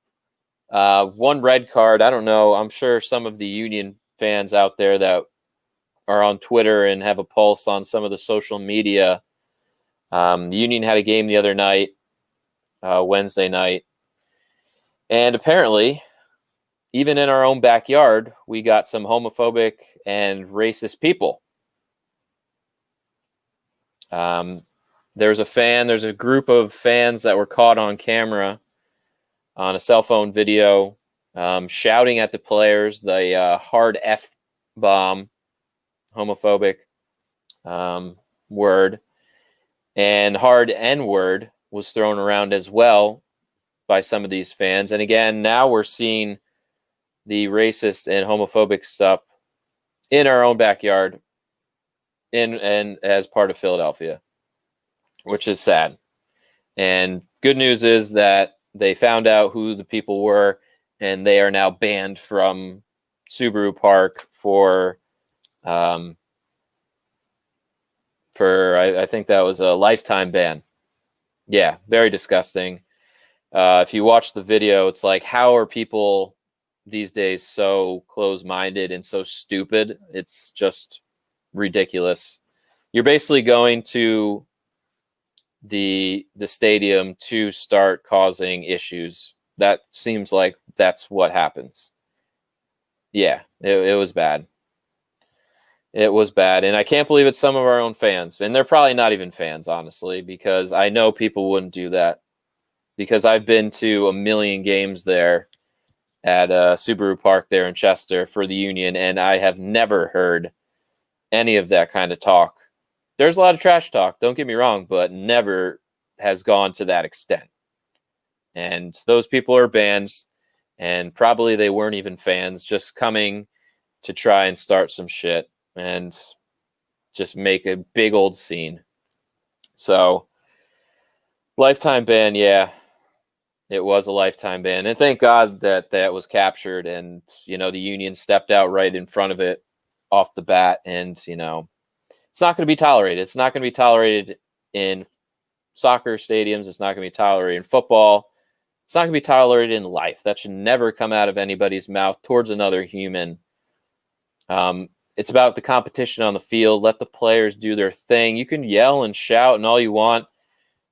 one red card. I don't know. I'm sure some of the Union fans out there that are on Twitter and have a pulse on some of the social media. The Union had a game the other night, Wednesday night. And apparently, even in our own backyard, we got some homophobic and racist people. There's a group of fans that were caught on camera on a cell phone video shouting at the players the hard F-bomb, homophobic word, and hard N-word was thrown around as well by some of these fans. And again, now we're seeing the racist and homophobic stuff in our own backyard and as part of Philadelphia, which is sad. And good news is that they found out who the people were, and they are now banned from Subaru Park for for, I think that was a lifetime ban. Yeah, very disgusting. If you watch the video, it's like, how are people these days so close-minded and so stupid? It's just ridiculous. You're basically going to the stadium to start causing issues. That seems like that's what happens. Yeah, it was bad. It was bad. And I can't believe it's some of our own fans. And they're probably not even fans, honestly, because I know people wouldn't do that. Because I've been to a million games there at Subaru Park there in Chester for the Union, and I have never heard any of that kind of talk. There's a lot of trash talk, don't get me wrong, but never has gone to that extent. And those people are banned, and probably they weren't even fans, just coming to try and start some shit and just make a big old scene. So, lifetime ban, yeah, it was a lifetime ban. And thank God that that was captured and, you know, the Union stepped out right in front of it off the bat. And, you know, it's not going to be tolerated. It's not going to be tolerated in soccer stadiums. It's not going to be tolerated in football. It's not going to be tolerated in life. That should never come out of anybody's mouth towards another human. It's about the competition on the field. Let the players do their thing. You can yell and shout and all you want.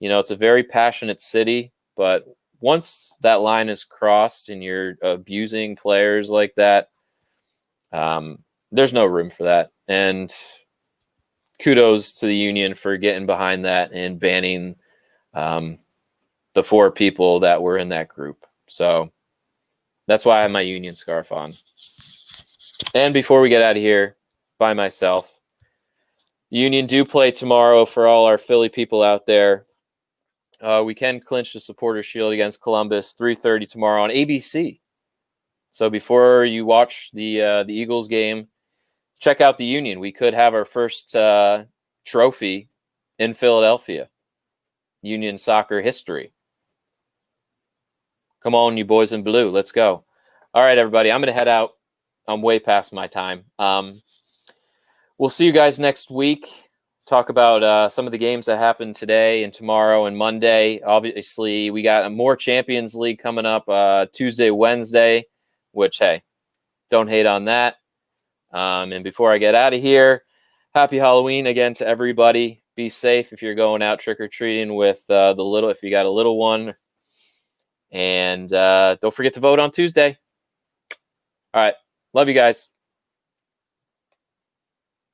You know, it's a very passionate city, but once that line is crossed and you're abusing players like that, there's no room for that. And kudos to the Union for getting behind that and banning the 4 people that were in that group. So that's why I have my Union scarf on. And before we get out of here by myself, the Union do play tomorrow for all our Philly people out there. We can clinch the Supporters Shield against Columbus, 3:30 tomorrow on ABC. So before you watch the Eagles game, check out the Union. We could have our first trophy in Philadelphia. Union soccer history. Come on, you boys in blue. Let's go. All right, everybody. I'm going to head out. I'm way past my time. We'll see you guys next week. Talk about some of the games that happened today and tomorrow and Monday. Obviously, we got a more Champions League coming up Tuesday, Wednesday, which, hey, don't hate on that. And before I get out of here, happy Halloween again to everybody. Be safe if you're going out trick-or-treating with if you got a little one. And don't forget to vote on Tuesday. All right. Love you guys.